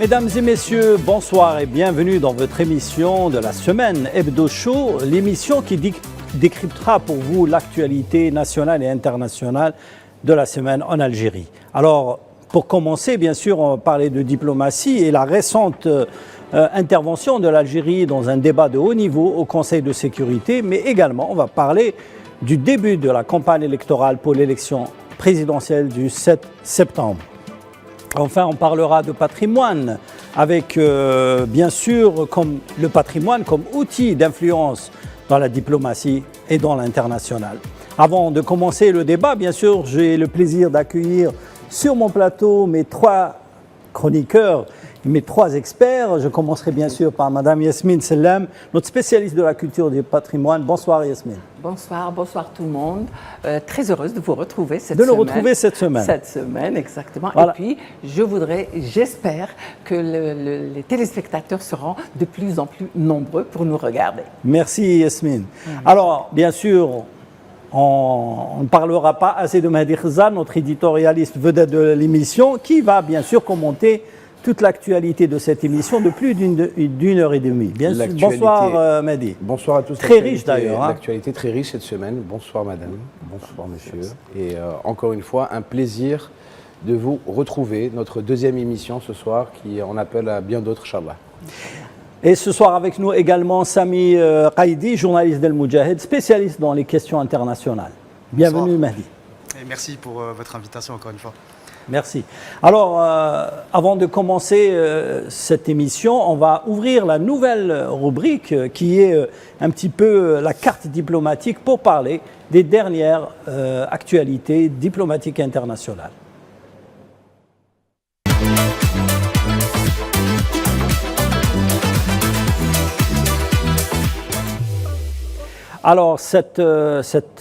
Mesdames et messieurs, bonsoir et bienvenue dans votre émission de la semaine Hebdo Show, l'émission qui décryptera pour vous l'actualité nationale et internationale de la semaine en Algérie. Alors, pour commencer, bien sûr, on va parler de diplomatie et la récente intervention de l'Algérie dans un débat de haut niveau au Conseil de sécurité, mais également on va parler du début de la campagne électorale pour l'élection présidentielle du 7 septembre. Enfin, on parlera de patrimoine avec, bien sûr, comme le patrimoine comme outil d'influence dans la diplomatie et dans l'international. Avant de commencer le débat, bien sûr, j'ai le plaisir d'accueillir sur mon plateau mes trois chroniqueurs, mes trois experts. Je commencerai bien sûr par Madame Yasmine Sellem, notre spécialiste de la culture et du patrimoine. Bonsoir Yasmine. Bonsoir tout le monde. Très heureuse de vous retrouver cette semaine. De le retrouver cette semaine. Cette semaine, exactement. Voilà. Et puis, j'espère que les téléspectateurs seront de plus en plus nombreux pour nous regarder. Merci Yasmine. Alors, bien sûr, on ne parlera pas assez de Mehdi Khezan, notre éditorialiste vedette de l'émission, qui va bien sûr commenter toute l'actualité de cette émission de plus d'une heure et demie. Bien sûr. Bonsoir Mehdi. Bonsoir à tous. Très riche d'ailleurs. L'actualité très riche cette semaine. Bonsoir madame, bonsoir monsieur. Et encore une fois, un plaisir de vous retrouver. Notre deuxième émission ce soir qui en appelle à bien d'autres, Inch'Allah. Et ce soir avec nous également Sami Qaïdi, journaliste d'El Moudjahid, spécialiste dans les questions internationales. Bienvenue Mehdi. Et merci pour votre invitation encore une fois. Merci. Alors, avant de commencer cette émission, on va ouvrir la nouvelle rubrique qui est un petit peu la carte diplomatique pour parler des dernières actualités diplomatiques internationales. Alors, cette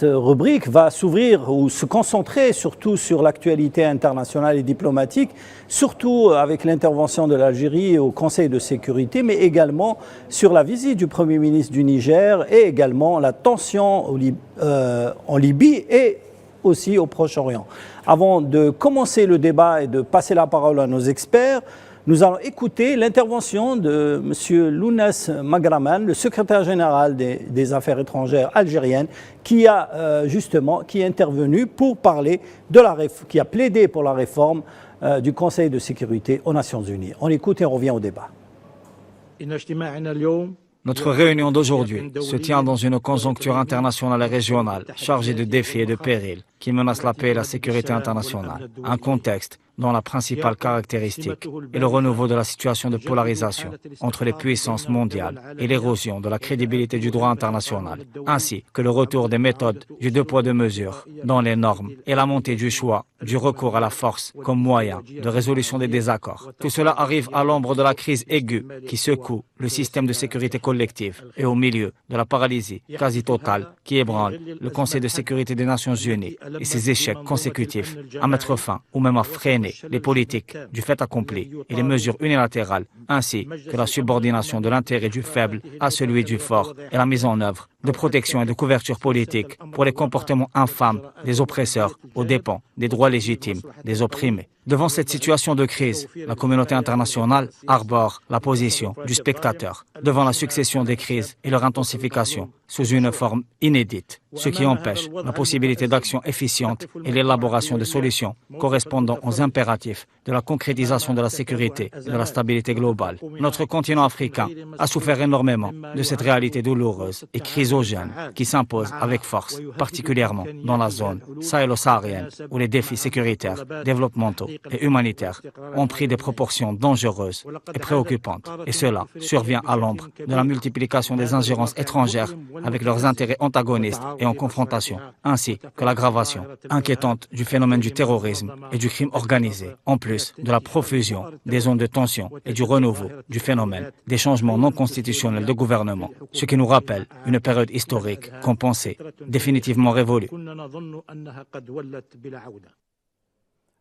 rubrique va s'ouvrir ou se concentrer surtout sur l'actualité internationale et diplomatique, surtout avec l'intervention de l'Algérie au Conseil de sécurité, mais également sur la visite du Premier ministre du Niger et également la tension en Libye et aussi au Proche-Orient. Avant de commencer le débat et de passer la parole à nos experts, nous allons écouter l'intervention de M. Lounes Magraman, le secrétaire général des Affaires étrangères algériennes, qui est intervenu pour parler qui a plaidé pour la réforme du Conseil de sécurité aux Nations Unies. On écoute et on revient au débat. Notre réunion d'aujourd'hui se tient dans une conjoncture internationale et régionale chargée de défis et de périls qui menacent la paix et la sécurité internationale. Un contexte dont la principale caractéristique est le renouveau de la situation de polarisation entre les puissances mondiales et l'érosion de la crédibilité du droit international, ainsi que le retour des méthodes du deux poids deux mesures dans les normes et la montée du choix du recours à la force comme moyen de résolution des désaccords. Tout cela arrive à l'ombre de la crise aiguë qui secoue le système de sécurité collective et au milieu de la paralysie quasi totale qui ébranle le Conseil de sécurité des Nations Unies et ses échecs consécutifs à mettre fin ou même à freiner les politiques du fait accompli et les mesures unilatérales, ainsi que la subordination de l'intérêt du faible à celui du fort et la mise en œuvre de protection et de couverture politique pour les comportements infâmes des oppresseurs aux dépens des droits légitimes des opprimés. Devant cette situation de crise, la communauté internationale arbore la position du spectateur devant la succession des crises et leur intensification sous une forme inédite, ce qui empêche la possibilité d'action efficiente et l'élaboration de solutions correspondant aux impératifs de la concrétisation de la sécurité et de la stabilité globale. Notre continent africain a souffert énormément de cette réalité douloureuse et chrysogène qui s'impose avec force, particulièrement dans la zone sahélo-saharienne où les défis sécuritaires, développementaux et humanitaires ont pris des proportions dangereuses et préoccupantes. Et cela survient à l'ombre de la multiplication des ingérences étrangères avec leurs intérêts antagonistes et en confrontation, ainsi que l'aggravation inquiétante du phénomène du terrorisme et du crime organisé, en plus de la profusion des zones de tension et du renouveau du phénomène des changements non constitutionnels de gouvernement, ce qui nous rappelle une période historique qu'on pensait définitivement révolue.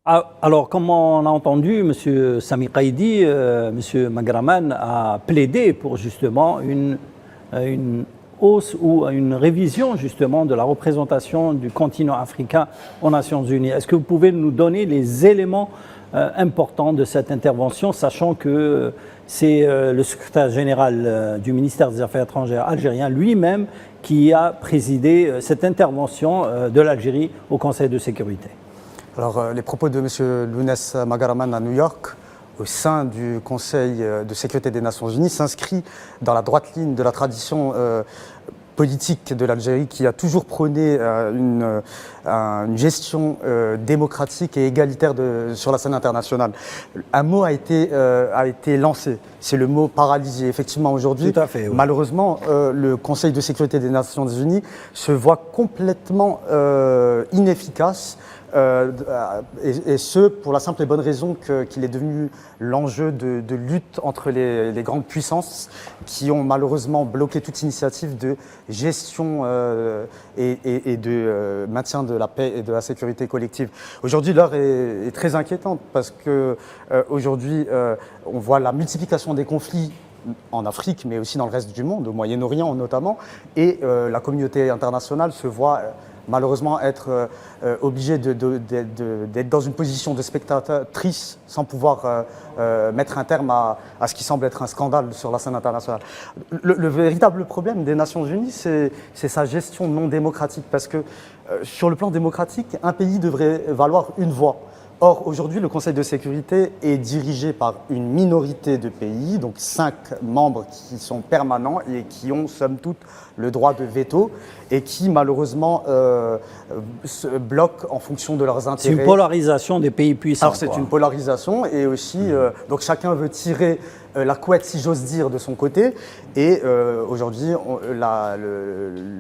Alors, comme on a entendu, M. Sami Qaïdi, M. Magraman a plaidé pour justement une hausse ou une révision justement de la représentation du continent africain aux Nations Unies. Est-ce que vous pouvez nous donner les éléments important de cette intervention, sachant que c'est le secrétaire général du ministère des Affaires étrangères algérien lui-même qui a présidé cette intervention de l'Algérie au Conseil de sécurité. Alors, les propos de M. Lounès Magaraman à New York, au sein du Conseil de sécurité des Nations Unies, s'inscrit dans la droite ligne de la tradition politique de l'Algérie qui a toujours prôné une gestion démocratique et égalitaire sur la scène internationale. Un mot a été lancé, c'est le mot paralysie. Effectivement, aujourd'hui, oui. Malheureusement, le Conseil de sécurité des Nations Unies se voit complètement inefficace. Et ce, pour la simple et bonne raison qu'il est devenu l'enjeu de lutte entre les grandes puissances qui ont malheureusement bloqué toute initiative de gestion et de maintien de la paix et de la sécurité collective. Aujourd'hui, l'heure est très inquiétante parce qu'aujourd'hui, on voit la multiplication des conflits en Afrique, mais aussi dans le reste du monde, au Moyen-Orient notamment, et la communauté internationale se voit malheureusement être obligé d'être dans une position de spectatrice sans pouvoir mettre un terme à ce qui semble être un scandale sur la scène internationale. Le véritable problème des Nations Unies, c'est sa gestion non démocratique, parce que sur le plan démocratique, un pays devrait valoir une voix. Or, aujourd'hui, le Conseil de sécurité est dirigé par une minorité de pays, donc 5 membres qui sont permanents et qui ont, somme toute, le droit de veto et qui, malheureusement, se bloquent en fonction de leurs intérêts. C'est une polarisation des pays puissants. Alors, c'est une polarisation et aussi, donc chacun veut tirer la couette, si j'ose dire, de son côté. Et aujourd'hui,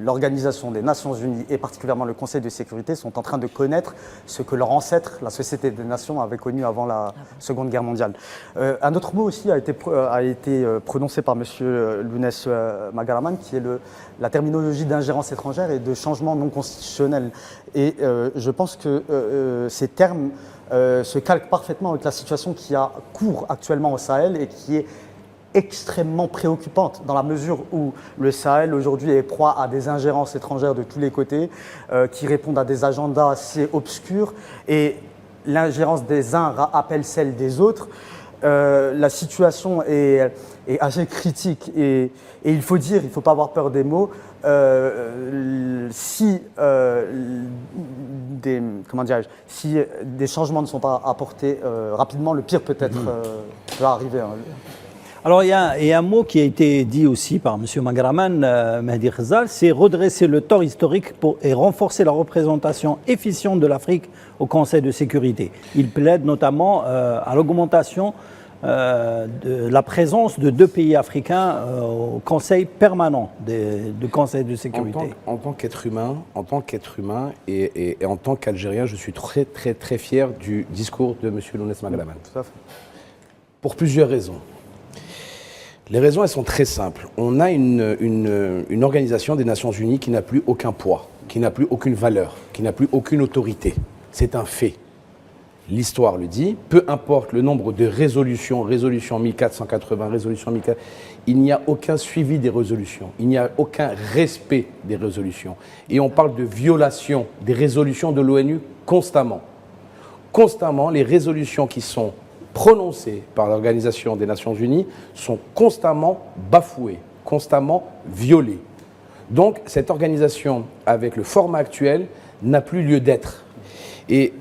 l'Organisation des Nations Unies et particulièrement le Conseil de sécurité sont en train de connaître ce que leurs ancêtres, la Société des Nations, avaient connu avant la Seconde Guerre mondiale. Un autre mot aussi a été prononcé par M. Lounès Magaraman, qui est la terminologie d'ingérence étrangère et de changement non constitutionnel. Et je pense que ces termes se calquent parfaitement avec la situation qui a cours actuellement au Sahel et qui est extrêmement préoccupante dans la mesure où le Sahel aujourd'hui est proie à des ingérences étrangères de tous les côtés qui répondent à des agendas assez obscurs et l'ingérence des uns appelle celle des autres. La situation est assez critique et il faut dire, il ne faut pas avoir peur des mots, si des changements ne sont pas apportés rapidement, le pire peut-être va arriver. Alors, il y a un mot qui a été dit aussi par M. Magaraman, Mehdi Ghezal, c'est redresser le tort historique et renforcer la représentation efficiente de l'Afrique au Conseil de sécurité. Il plaide notamment à l'augmentation de la présence de 2 pays africains au Conseil permanent du Conseil de sécurité. En tant qu'être humain et en tant qu'Algérien, je suis très très très fier du discours de M. Lounès Magaraman. Tout à fait. Pour plusieurs raisons. Les raisons, elles sont très simples. On a une organisation des Nations Unies qui n'a plus aucun poids, qui n'a plus aucune valeur, qui n'a plus aucune autorité. C'est un fait. L'histoire le dit, peu importe le nombre de résolutions 1480, résolution 1400, il n'y a aucun suivi des résolutions, il n'y a aucun respect des résolutions. Et on parle de violation des résolutions de l'ONU constamment. Constamment, les résolutions qui sont prononcées par l'Organisation des Nations Unies sont constamment bafouées, constamment violées. Donc, cette organisation, avec le format actuel, n'a plus lieu d'être. Et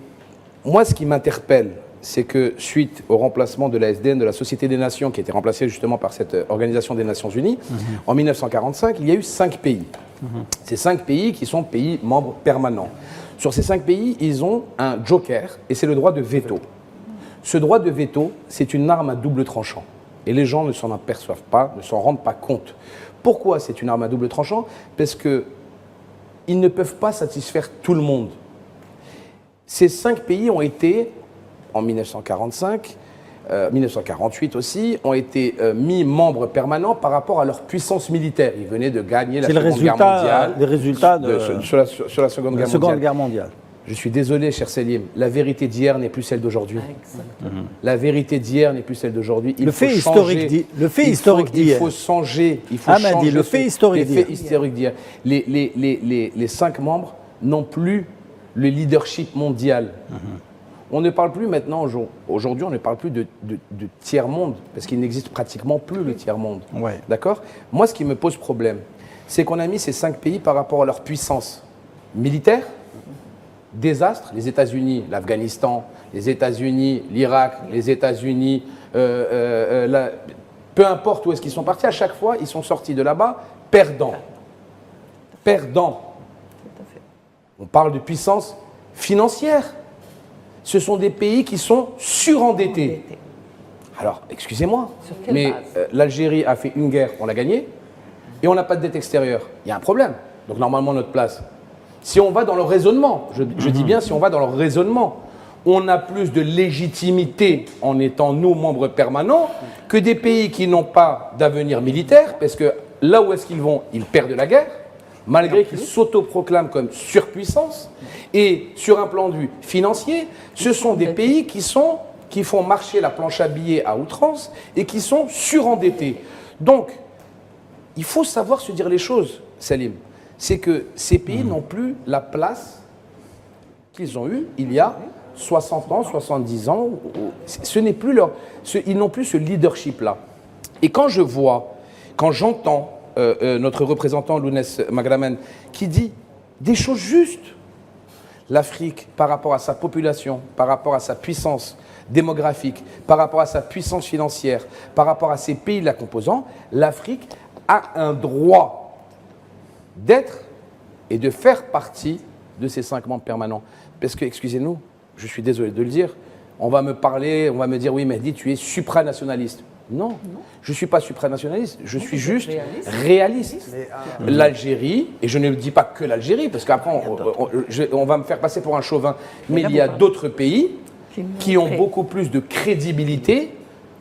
moi, ce qui m'interpelle, c'est que suite au remplacement de la SDN, de la Société des Nations, qui a été remplacée justement par cette Organisation des Nations Unies, en 1945, il y a eu 5 pays. Ces 5 pays qui sont pays membres permanents. Sur ces 5 pays, ils ont un joker, et c'est le droit de veto. Ce droit de veto, c'est une arme à double tranchant. Et les gens ne s'en aperçoivent pas, ne s'en rendent pas compte. Pourquoi c'est une arme à double tranchant? Parce qu'ils ne peuvent pas satisfaire tout le monde. Ces 5 pays ont été, en 1945, 1948 aussi, ont été mis membres permanents par rapport à leur puissance militaire. Ils venaient de gagner la Seconde Guerre mondiale. Les résultats sur la Seconde Guerre mondiale. Je suis désolé, cher Selim, la vérité d'hier n'est plus celle d'aujourd'hui. La vérité d'hier n'est plus celle d'aujourd'hui. Le fait historique d'hier. Il faut changer. Il faut changer le fait historique d'hier. Les 5 membres n'ont plus le leadership mondial. On ne parle plus maintenant, aujourd'hui, on ne parle plus de tiers-monde, parce qu'il n'existe pratiquement plus le tiers-monde. Ouais. D'accord? Moi, ce qui me pose problème, c'est qu'on a mis ces 5 pays par rapport à leur puissance militaire, désastre, les États-Unis, l'Afghanistan, les États-Unis, l'Irak, les États-Unis, peu importe où est-ce qu'ils sont partis, à chaque fois, ils sont sortis de là-bas perdants. Perdants. On parle de puissance financière. Ce sont des pays qui sont surendettés. Alors, excusez-moi, Sur quelle mais base l'Algérie a fait une guerre, on l'a gagnée, et on n'a pas de dette extérieure. Il y a un problème. Donc, normalement, notre place. Si on va dans le raisonnement, je dis bien si on va dans le raisonnement, on a plus de légitimité en étant nous membres permanents que des pays qui n'ont pas d'avenir militaire, parce que là où est-ce qu'ils vont, ils perdent la guerre, malgré qu'ils s'autoproclament comme surpuissance. Et sur un plan de vue financier, ce sont des pays qui font marcher la planche à billets à outrance et qui sont surendettés. Donc, il faut savoir se dire les choses, Salim. C'est que ces pays n'ont plus la place qu'ils ont eue il y a 60 ans, 70 ans. Ce n'est plus ils n'ont plus ce leadership-là. Et quand j'entends notre représentant Lounès Magramen qui dit des choses justes, l'Afrique, par rapport à sa population, par rapport à sa puissance démographique, par rapport à sa puissance financière, par rapport à ses pays la composant, l'Afrique a un droit d'être et de faire partie de ces 5 membres permanents. Parce que, excusez-nous, je suis désolé de le dire, on va me dire, oui, Mehdi, tu es supranationaliste. Non, je ne suis pas supranationaliste, je suis juste réaliste. L'Algérie, et je ne dis pas que l'Algérie, parce qu'après on va me faire passer pour un chauvin, mais il y a d'autres pays qui ont beaucoup plus de crédibilité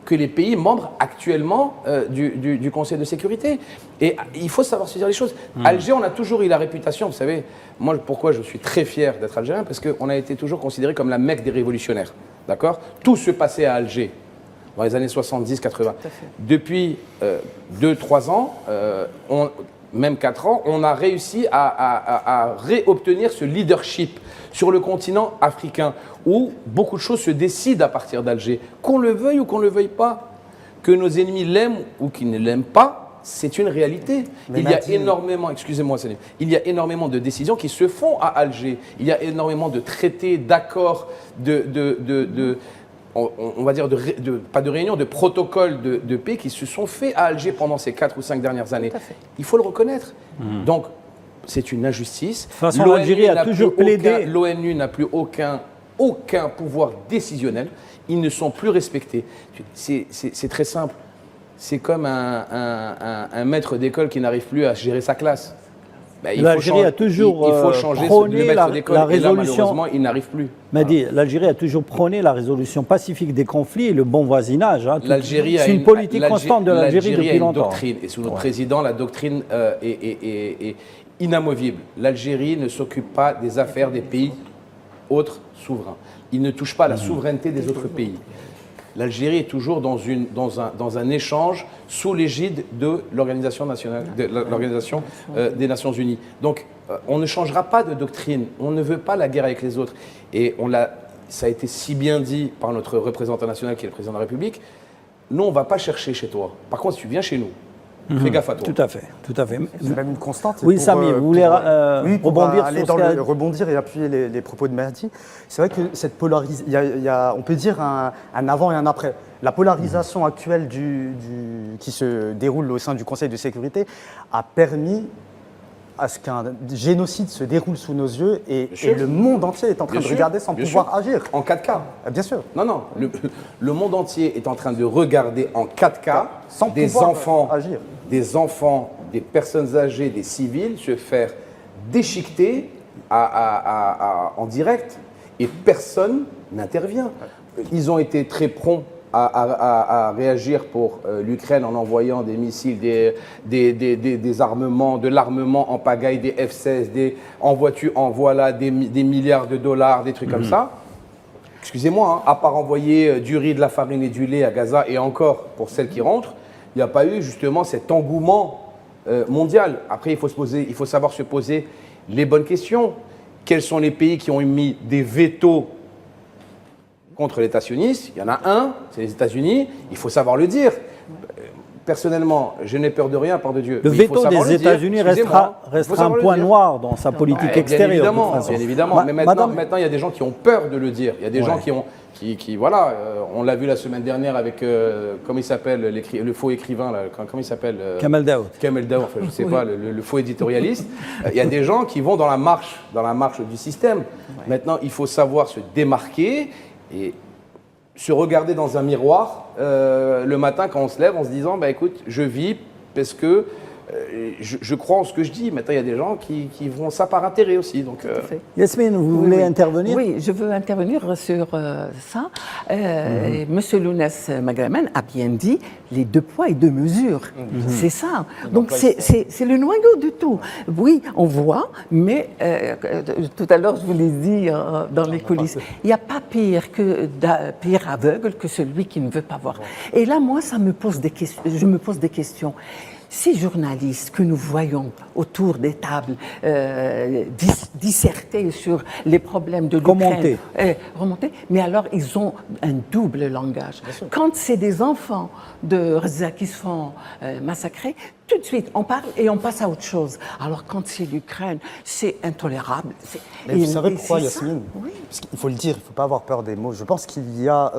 que les pays membres actuellement du Conseil de sécurité. Et il faut savoir se dire les choses. Alger, on a toujours eu la réputation, vous savez, moi pourquoi je suis très fier d'être algérien, parce qu'on a été toujours considéré comme la Mecque des révolutionnaires. D'accord? Tout se passait à Alger dans les années 70-80. Depuis 2-3 ans, même 4 ans, on a réussi à réobtenir ce leadership sur le continent africain, où beaucoup de choses se décident à partir d'Alger. Qu'on le veuille ou qu'on ne le veuille pas, que nos ennemis l'aiment ou qu'ils ne l'aiment pas, c'est une réalité. Il y a énormément, excusez-moi Salim, il y a énormément de décisions qui se font à Alger. Il y a énormément de traités, d'accords, on va dire, pas de réunions, de protocoles de paix qui se sont faits à Alger pendant ces 4 ou 5 dernières années. Il faut le reconnaître. Donc, c'est une injustice. De toute façon, l'Algérie a toujours plaidé. L'ONU n'a plus aucun pouvoir décisionnel. Ils ne sont plus respectés. C'est très simple. C'est comme un maître d'école qui n'arrive plus à gérer sa classe. L'Algérie a toujours prôné la résolution. Et là, malheureusement, il n'arrive plus. Mehdi, l'Algérie a toujours prôné la résolution pacifique des conflits et le bon voisinage. Hein. C'est une politique constante de l'Algérie depuis longtemps. Doctrine, et sous notre président, la doctrine est inamovible. L'Algérie ne s'occupe pas des affaires des pays autres souverains. Il ne touche pas à la souveraineté des autres pays. L'Algérie est toujours dans un échange sous l'égide de l'Organisation des Nations Unies. Donc, on ne changera pas de doctrine. On ne veut pas la guerre avec les autres. Et ça a été si bien dit par notre représentant national, qui est le président de la République. Nous, on ne va pas chercher chez toi. Par contre, si tu viens chez nous, fais gaffe à toi. Tout à fait, tout à fait. C'est même une constante. Oui, Samy, vous voulez rebondir aller rebondir et appuyer les propos de Mehdi. C'est vrai que cette polarisation, on peut dire un avant et un après. La polarisation actuelle qui se déroule au sein du Conseil de sécurité a permis à ce qu'un génocide se déroule sous nos yeux et le monde entier est en train de regarder sans pouvoir agir. En 4K. Bien sûr. Non. Le monde entier est en train de regarder en 4K sans des pouvoir agir. Des enfants, des personnes âgées, des civils se faire déchiqueter en direct et personne n'intervient. Ils ont été très prompts à réagir pour l'Ukraine en envoyant des missiles, des armements, de l'armement en pagaille, des F-16, voilà des milliards de dollars, des trucs comme ça. Excusez-moi, à part envoyer du riz, de la farine et du lait à Gaza, et encore pour celles qui rentrent, il n'y a pas eu justement cet engouement mondial. Après, il faut savoir se poser les bonnes questions. Quels sont les pays qui ont émis des vétos contre l'État sioniste, il y en a un, c'est les États-Unis, il faut savoir le dire. Personnellement, je n'ai peur de rien, à part de Dieu. Le Mais il faut veto savoir des le dire. États-Unis Excusez-moi, il faut restera un savoir le point dire. noir dans sa politique extérieure. Bien évidemment. Mais maintenant, il y a des gens qui ont peur de le dire. Il y a des gens voilà, on l'a vu la semaine dernière avec, comment il s'appelle, le faux écrivain, là, comment il s'appelle Kamel Daoud. Kamel Daoud, enfin, je ne sais pas, le faux éditorialiste. Il y a des gens qui vont dans la marche du système. Maintenant, il faut savoir se démarquer et se regarder dans un miroir le matin quand on se lève en se disant, bah, écoute, je vis parce que je crois en ce que je dis. Maintenant, il y a des gens qui vont ça par intérêt aussi. Donc, Yasmine, vous voulez intervenir? Oui, je veux intervenir sur ça. Monsieur Lounès Magraman a bien dit les 2 poids et 2 mesures. C'est ça. Donc, c'est le noyau du tout. Oui, on voit, mais tout à l'heure, je vous l'ai dit dans les coulisses, il n'y a pas pire aveugle que celui qui ne veut pas voir. Et là, moi, je me pose des questions. Ces journalistes que nous voyons autour des tables disserter sur les problèmes de l'Ukraine, remonter, mais alors ils ont un double langage. Quand c'est des enfants de Gaza qui se font massacrer, tout de suite on parle et on passe à autre chose. Alors quand c'est l'Ukraine, c'est intolérable. Mais vous savez pourquoi, Yasmine? Oui. Parce qu'il faut le dire, il ne faut pas avoir peur des mots. Je pense qu'il y a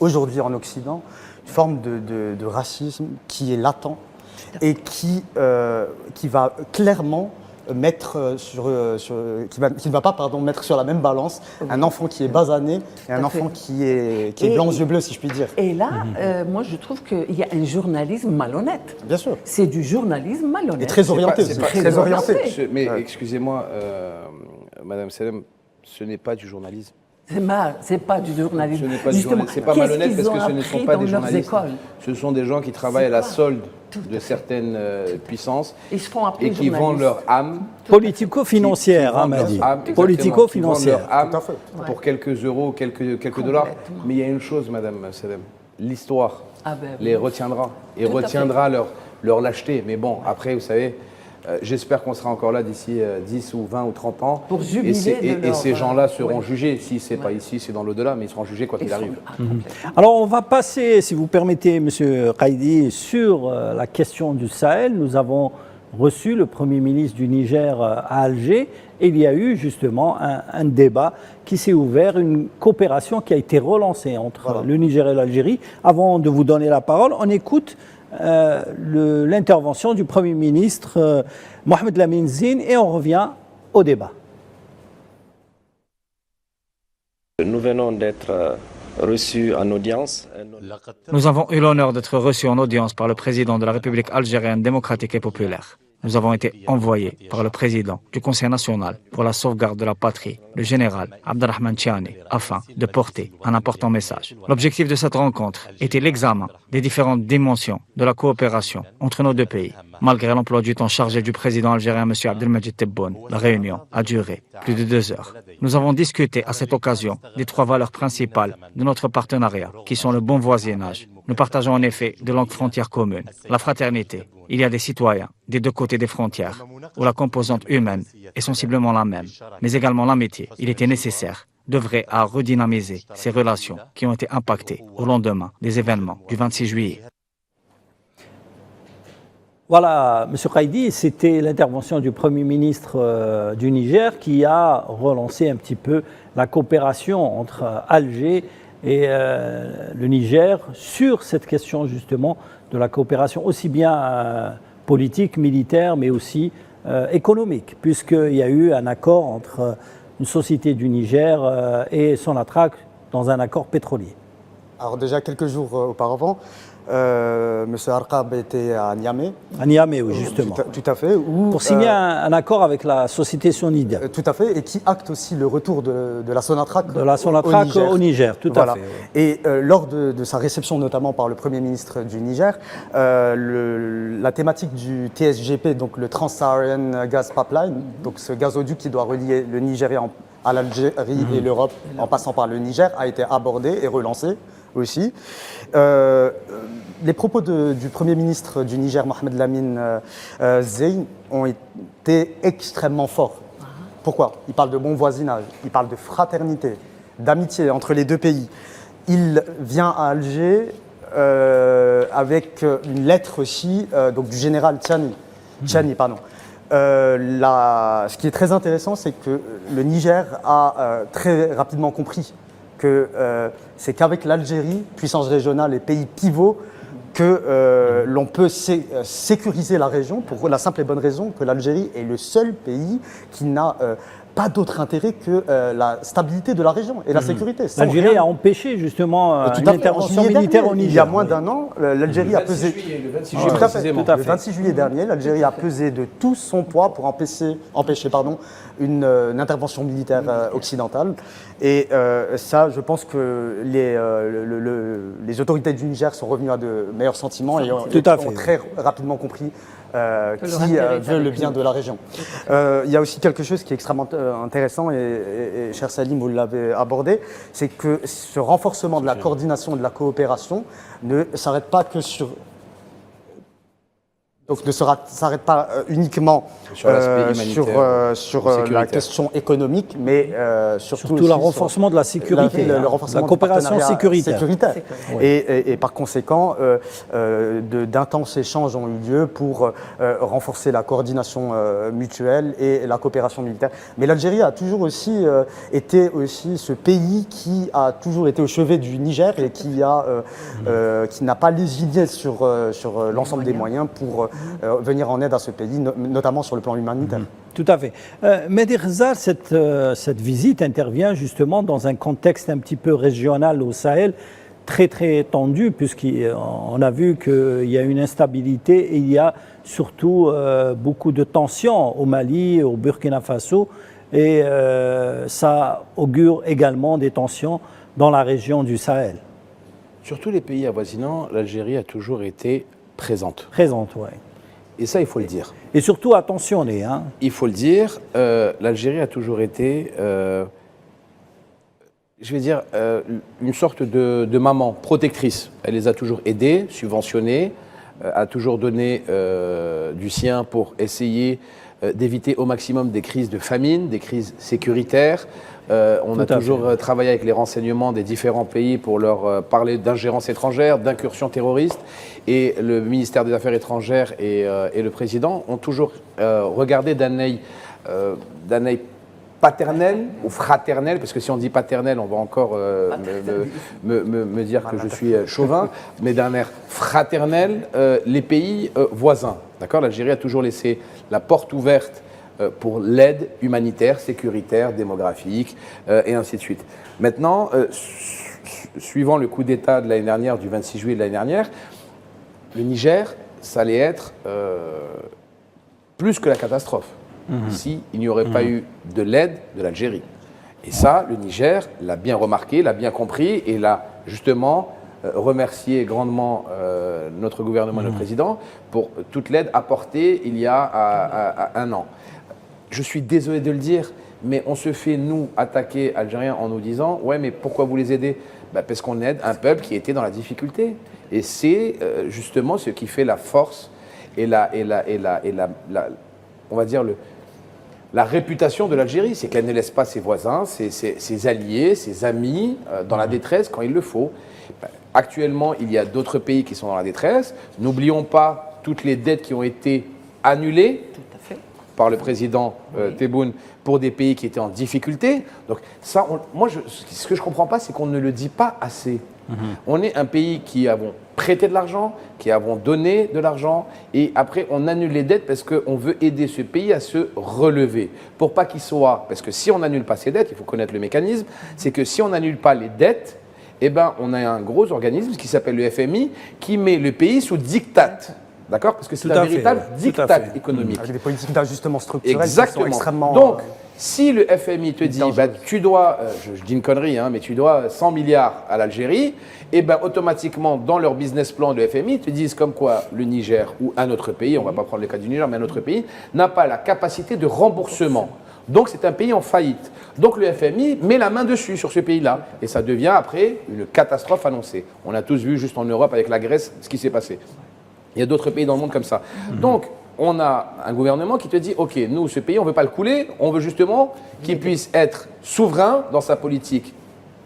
aujourd'hui en Occident une forme de racisme qui est latent et qui va clairement mettre qui ne va pas mettre sur la même balance un enfant qui est basané et un enfant qui est blanc aux yeux bleus, si je puis dire. Et là, moi je trouve qu'il y a un journalisme malhonnête. Bien sûr. C'est du journalisme malhonnête. Et très orienté. Très orienté. Mais excusez-moi, Madame Salem, ce n'est pas du journalisme. C'est pas du journalisme. Ce n'est pas du journalisme. C'est pas malhonnête parce que ce ne sont pas des journalistes. Écoles. Ce sont des gens qui travaillent à la solde de certaines puissances et qui vendent leur âme. Politico-financière, hein, m'a dit. Politico-financière. Pour quelques euros, quelques dollars. Mais il y a une chose, Madame Salem, l'histoire les retiendra et retiendra leur lâcheté. Mais bon, après, vous savez, j'espère qu'on sera encore là d'ici 10 ou 20 ou 30 ans. Pour jubiler et ces gens-là seront jugés. Si ce n'est pas ici, c'est dans l'au-delà, mais ils seront jugés quoi qu'il arrive. Alors, on va passer, si vous permettez, Monsieur Qaïdi, sur la question du Sahel. Nous avons reçu le Premier ministre du Niger à Alger et il y a eu justement un débat qui s'est ouvert, une coopération qui a été relancée entre le Niger et l'Algérie. Avant de vous donner la parole, on écoute l'intervention du Premier ministre Mohamed Lamine Zine et on revient au débat. Nous venons d'être reçus en audience. Nous avons eu l'honneur d'être reçus en audience par le président de la République algérienne démocratique et populaire. Nous avons été envoyés par le président du Conseil national pour la sauvegarde de la patrie, le général Abdelrahman Tiani, afin de porter un important message. L'objectif de cette rencontre était l'examen des différentes dimensions de la coopération entre nos 2 pays. Malgré l'emploi du temps chargé du président algérien M. Abdelmajid Tebboune, la réunion a duré plus de 2 heures. Nous avons discuté à cette occasion des 3 valeurs principales de notre partenariat, qui sont le bon voisinage. Nous partageons en effet de longues frontières communes, la fraternité. Il y a des citoyens des 2 côtés des frontières, où la composante humaine est sensiblement la même, mais également l'amitié. Il était nécessaire d'œuvrer à redynamiser ces relations qui ont été impactées au lendemain des événements du 26 juillet. Voilà, M. Qaïdi, c'était l'intervention du Premier ministre du Niger qui a relancé un petit peu la coopération entre Alger et le Niger sur cette question justement de la coopération aussi bien politique, militaire, mais aussi économique, puisqu'il y a eu un accord entre une société du Niger et Sonatrach dans un accord pétrolier. Alors déjà quelques jours auparavant, M. Arqab était à Niamey. À Niamey, oui, justement. Tout à fait. Pour signer un accord avec la société Sonida. Tout à fait, et qui acte aussi le retour de la Sonatrach au Niger. Tout à fait. Oui. Et lors de sa réception, notamment par le Premier ministre du Niger, la thématique du TSGP, donc le Trans-Saharan Gas Pipeline, donc ce gazoduc qui doit relier le Nigeria à l'Algérie et l'Europe en passant par le Niger, a été abordé et relancé aussi. Les propos du Premier ministre du Niger, Mohamed Lamine Zein, ont été extrêmement forts. Pourquoi? Il parle de bon voisinage, il parle de fraternité, d'amitié entre les 2 pays. il vient à Alger avec une lettre aussi donc du général Tchani, pardon. Ce qui est très intéressant, c'est que le Niger a très rapidement compris que c'est qu'avec l'Algérie, puissance régionale et pays pivot, que l'on peut sécuriser la région pour la simple et bonne raison que l'Algérie est le seul pays qui n'a pas d'autre intérêt que la stabilité de la région et la sécurité. L'Algérie a empêché justement une intervention militaire au Niger. Il y a moins d'un an, l'Algérie a pesé. Le 26 Tout juillet, à fait. précisément. Le 26 juillet dernier, l'Algérie a pesé de tout son poids pour empêcher une intervention militaire occidentale. Et ça, je pense que les autorités du Niger sont revenues à de meilleurs sentiments et ont très rapidement compris qui veut le bien de la région. Il y a aussi quelque chose qui est extrêmement intéressant, et cher Salim, vous l'avez abordé, c'est que ce renforcement de la coordination et de la coopération ne s'arrête pas que sur... Donc ne s'arrête pas uniquement sur l'aspect humanitaire, sur la question économique, mais surtout le renforcement de la sécurité, le renforcement la coopération du sécuritaire. Oui. Et par conséquent, d'intenses échanges ont eu lieu pour renforcer la coordination mutuelle et la coopération militaire. Mais l'Algérie a toujours aussi été aussi ce pays qui a toujours été au chevet du Niger et qui n'a pas lésiné sur l'ensemble des moyens pour venir en aide à ce pays, notamment sur le plan humanitaire. Tout à fait. Mehdi Ghezal, cette visite intervient justement dans un contexte un petit peu régional au Sahel, très très tendu, puisqu'on a vu qu'il y a une instabilité et il y a surtout beaucoup de tensions au Mali, au Burkina Faso, et ça augure également des tensions dans la région du Sahel. Sur tous les pays avoisinants, l'Algérie a toujours été présente. Présente, oui. Et ça, il faut le dire. Et surtout attentionnée. Hein. Il faut le dire, l'Algérie a toujours été, une sorte de maman protectrice. Elle les a toujours aidés, subventionnés, a toujours donné du sien pour essayer d'éviter au maximum des crises de famine, des crises sécuritaires. On a toujours travaillé avec les renseignements des différents pays pour leur parler d'ingérence étrangère, d'incursion terroriste. Et le ministère des Affaires étrangères et le président ont toujours regardé d'un œil paternel ou fraternel, parce que si on dit paternel, on va encore me dire que je suis chauvin, mais d'un air fraternel, les pays voisins. D'accord ? L'Algérie a toujours laissé la porte ouverte pour l'aide humanitaire, sécuritaire, démographique, et ainsi de suite. Maintenant, suivant le coup d'État de l'année dernière, du 26 juillet de l'année dernière, le Niger, ça allait être plus que la catastrophe, s'il n'y aurait pas eu de l'aide de l'Algérie. Et ça, le Niger l'a bien remarqué, l'a bien compris, et l'a justement remercié grandement notre gouvernement et le président pour toute l'aide apportée il y a un an. Je suis désolé de le dire, mais on se fait, nous, attaquer Algériens en nous disant « Ouais, mais pourquoi vous les aidez ?» Parce qu'on aide un peuple qui était dans la difficulté. Et c'est justement ce qui fait la force et on va dire la réputation de l'Algérie. C'est qu'elle ne laisse pas ses voisins, ses alliés, ses amis dans la détresse quand il le faut. Actuellement, il y a d'autres pays qui sont dans la détresse. N'oublions pas toutes les dettes qui ont été annulées par le président Tebboune pour des pays qui étaient en difficulté. Donc ça, ce que je ne comprends pas, c'est qu'on ne le dit pas assez. On est un pays qui avons prêté de l'argent, qui avons donné de l'argent, et après on annule les dettes parce qu'on veut aider ce pays à se relever. Pour pas qu'il soit... Parce que si on n'annule pas ces dettes, il faut connaître le mécanisme, c'est que si on n'annule pas les dettes, eh ben, on a un gros organisme qui s'appelle le FMI qui met le pays sous diktat. D'accord ? Parce que c'est un véritable diktat économique. Avec des politiques d'ajustement structurel Exactement. qui sont extrêmement... Donc, si le FMI te dit, tu dois, je dis une connerie, hein, mais tu dois 100 milliards à l'Algérie, et ben automatiquement, dans leur business plan de FMI, ils te disent comme quoi le Niger ou un autre pays, on ne va pas prendre le cas du Niger, mais un autre pays, n'a pas la capacité de remboursement. Donc, c'est un pays en faillite. Donc, le FMI met la main dessus sur ce pays-là. Et ça devient après une catastrophe annoncée. On a tous vu juste en Europe avec la Grèce ce qui s'est passé. Il y a d'autres pays dans le monde comme ça. Donc, on a un gouvernement qui te dit « Ok, nous, ce pays, on ne veut pas le couler, on veut justement qu'il puisse être souverain dans sa politique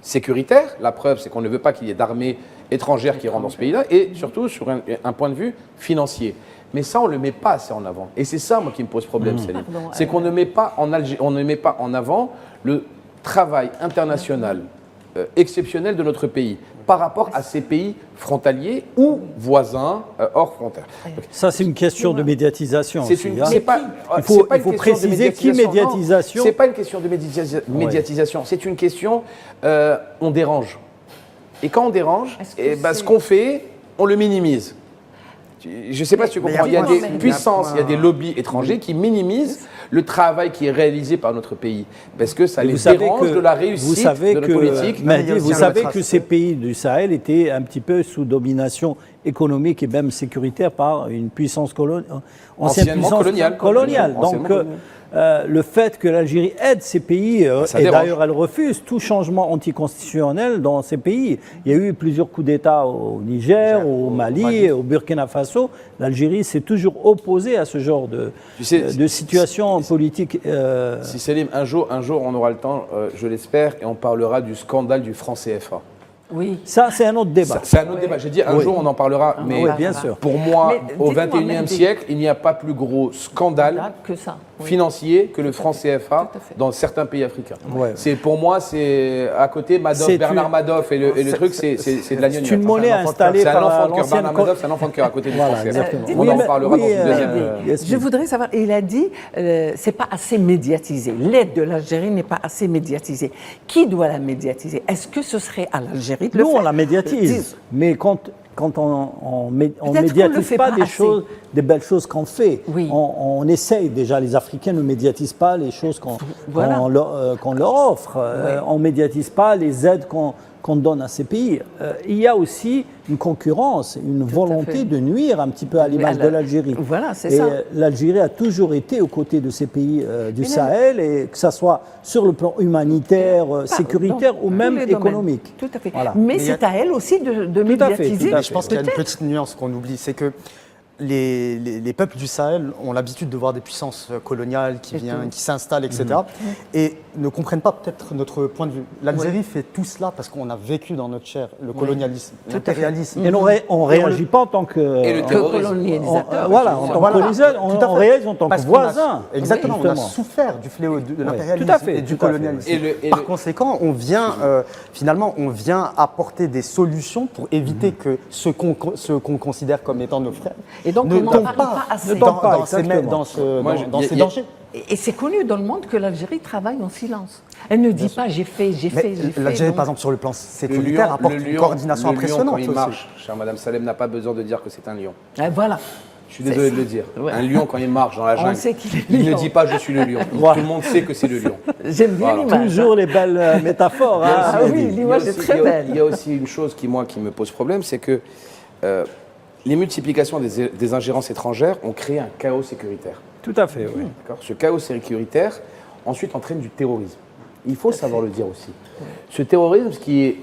sécuritaire. La preuve, c'est qu'on ne veut pas qu'il y ait d'armées étrangères qui rentrent dans ce pays-là. Et surtout, sur un point de vue financier. Mais ça, on ne le met pas assez en avant. Et c'est ça, moi, qui me pose problème, Salim. C'est qu'on ne met pas en avant le travail international exceptionnel de notre pays par rapport à ces pays frontaliers ou voisins hors frontières. Ça, c'est une question de médiatisation. C'est aussi, une, hein. c'est pas, Il c'est pas une faut question de préciser qui médiatisation. C'est pas une question de médiatisation. C'est une question, on dérange. Et quand on dérange, ce qu'on fait, on le minimise. Je ne sais pas si tu comprends. Il y a des puissances, il y a des lobbies étrangers qui minimisent le travail qui est réalisé par notre pays. Parce que ça les dérange de la réussite de notre politique. Vous savez que ces pays du Sahel étaient un petit peu sous domination économique et même sécuritaire par une puissance ancienne puissance coloniale. Donc, le fait que l'Algérie aide ces pays, et d'ailleurs elle refuse tout changement anticonstitutionnel dans ces pays. Il y a eu plusieurs coups d'État au Niger, au Mali, au Burkina Faso. L'Algérie s'est toujours opposée à ce genre de situation politique. Si Salim, un jour on aura le temps, je l'espère, et on parlera du scandale du franc CFA. Oui. Ça, c'est un autre débat. C'est un autre débat. J'ai dit un jour on en parlera, mais bien sûr. Pour moi, au XXIe siècle, il n'y a pas plus gros scandale financier que le franc CFA dans certains pays africains. C'est pour moi, c'est à côté Bernard Madoff et le truc, c'est de la gnognotte. C'est une monnaie installée par l'ancienne. Bernard Madoff, c'est un enfant de cœur à côté du franc CFA. On en parlera dans une deuxième. Je voudrais savoir, il a dit, c'est pas assez médiatisé. L'aide de l'Algérie n'est pas assez médiatisée. Qui doit la médiatiser? Est-ce que ce serait à l'Algérie? Nous, on la médiatise, mais quand on médiatise pas des belles choses qu'on fait, on essaye déjà, les Africains ne médiatisent pas les choses qu'on leur offre, on ne médiatise pas les aides qu'on donne à ces pays. Il y a aussi une concurrence, une volonté de nuire un petit peu à l'image de l'Algérie. Voilà, c'est et ça. L'Algérie a toujours été aux côtés de ces pays du Sahel, et que ce soit sur le plan humanitaire, sécuritaire ou même économique. Tout à fait. Voilà. Mais c'est à elle aussi de médiatiser. Je pense qu'il y a une petite nuance qu'on oublie, c'est que les peuples du Sahel ont l'habitude de voir des puissances coloniales qui s'installent, etc. Et ne comprennent pas peut-être notre point de vue. L'Algérie fait tout cela parce qu'on a vécu dans notre chair le colonialisme, l'impérialisme. Et on ne réagit pas en tant que colonisateur. Voilà, en tant que colonisateur, on réagit en tant que voisin. Exactement, on a souffert du fléau de l'impérialisme et du colonialisme. Par conséquent, on vient apporter des solutions pour éviter que ce qu'on considère comme étant nos frères et donc on n'en parle pas assez dans ces dangers. Et c'est connu dans le monde que l'Algérie travaille en silence. Elle ne dit pas j'ai fait. L'Algérie, par exemple, sur le plan sécuritaire, apporte une coordination impressionnante. Le lion, quand il marche, chère Madame Salem, n'a pas besoin de dire que c'est un lion. Voilà. Je suis désolé de le dire. Un lion, quand il marche dans la jungle, il ne dit pas je suis le lion. Tout le monde sait que c'est le lion. J'aime bien l'image. Toujours les belles métaphores. Ah oui, l'image est très belle. Il y a aussi une chose qui me pose problème, c'est que les multiplications des ingérences étrangères ont créé un chaos sécuritaire. Tout à fait, oui. Ce chaos sécuritaire, ensuite, entraîne du terrorisme. Il faut savoir le dire aussi. Ce terrorisme, qui est,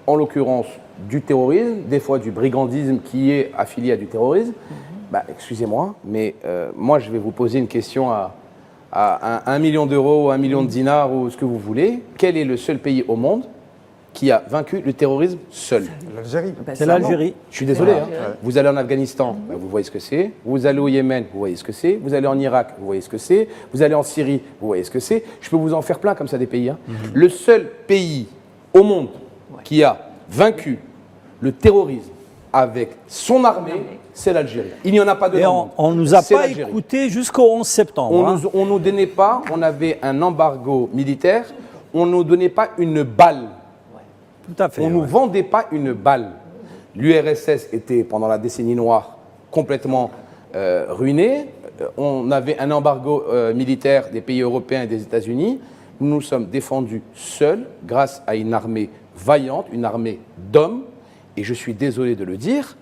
en l'occurrence, du terrorisme, des fois du brigandisme qui est affilié à du terrorisme, excusez-moi, mais moi, je vais vous poser une question à 1 million d'euros, 1 million de dinars, ou ce que vous voulez. Quel est le seul pays au monde qui a vaincu le terrorisme seul? L'Algérie. C'est l'Algérie. Je suis désolé. Vous allez en Afghanistan, vous voyez ce que c'est. Vous allez au Yémen, vous voyez ce que c'est. Vous allez en Irak, vous voyez ce que c'est. Vous allez en Syrie, vous voyez ce que c'est. Je peux vous en faire plein comme ça des pays. Le seul pays au monde qui a vaincu le terrorisme avec son armée, c'est l'Algérie. Il n'y en a pas de Et on ne nous a pas écoutés jusqu'au 11 septembre. On ne nous donnait pas, on avait un embargo militaire, on ne nous donnait pas une balle. Tout à fait. On ne nous vendait pas une balle. L'URSS était, pendant la décennie noire, complètement ruinée. On avait un embargo militaire des pays européens et des États-Unis. Nous nous sommes défendus seuls, grâce à une armée vaillante, une armée d'hommes. Et je suis désolé de le dire,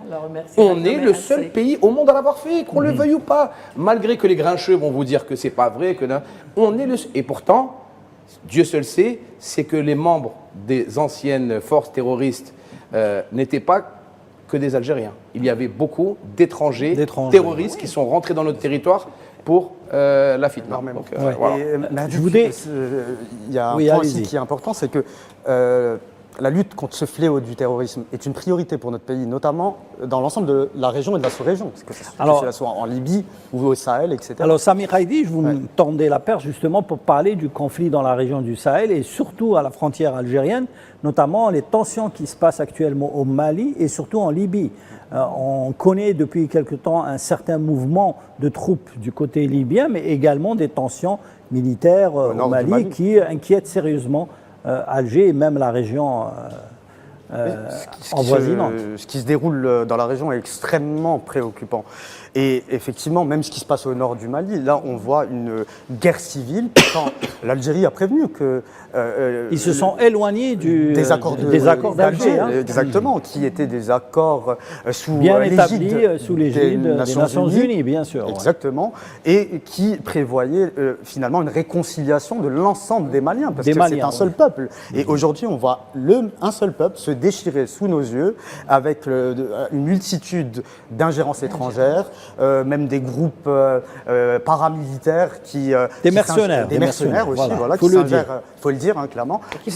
on est le seul pays au monde à l'avoir fait, qu'on le veuille ou pas. Malgré que les grincheux vont vous dire que c'est pas vrai, on est le seul. Et pourtant, Dieu seul sait, c'est que les membres des anciennes forces terroristes n'étaient pas que des Algériens. Il y avait beaucoup d'étrangers terroristes qui sont rentrés dans notre territoire pour la fitna. Il y a un point aussi qui est important, c'est que la lutte contre ce fléau du terrorisme est une priorité pour notre pays, notamment dans l'ensemble de la région et de la sous-région, que cela soit en Libye ou au Sahel, etc. Alors, Samir Haïdi, je vous tendais la perche justement pour parler du conflit dans la région du Sahel et surtout à la frontière algérienne, notamment les tensions qui se passent actuellement au Mali et surtout en Libye. On connaît depuis quelque temps un certain mouvement de troupes du côté libyen, mais également des tensions militaires au Mali qui inquiètent sérieusement Alger et même la région avoisinante. Ce qui se déroule dans la région est extrêmement préoccupant. Et effectivement, même ce qui se passe au nord du Mali, là, on voit une guerre civile. Quand l'Algérie a prévenu que ils se sont éloignés des accords d'Alger, exactement, qui étaient des accords bien établis sous l'égide des Nations Unies, bien sûr. Exactement, et qui prévoyaient finalement une réconciliation de l'ensemble des Maliens, parce que c'est un seul peuple. Et aujourd'hui, on voit un seul peuple se déchirer sous nos yeux avec une multitude d'ingérences étrangères. Même des groupes paramilitaires des mercenaires aussi, voilà, qui s'ingèrent, il faut le dire clairement, qui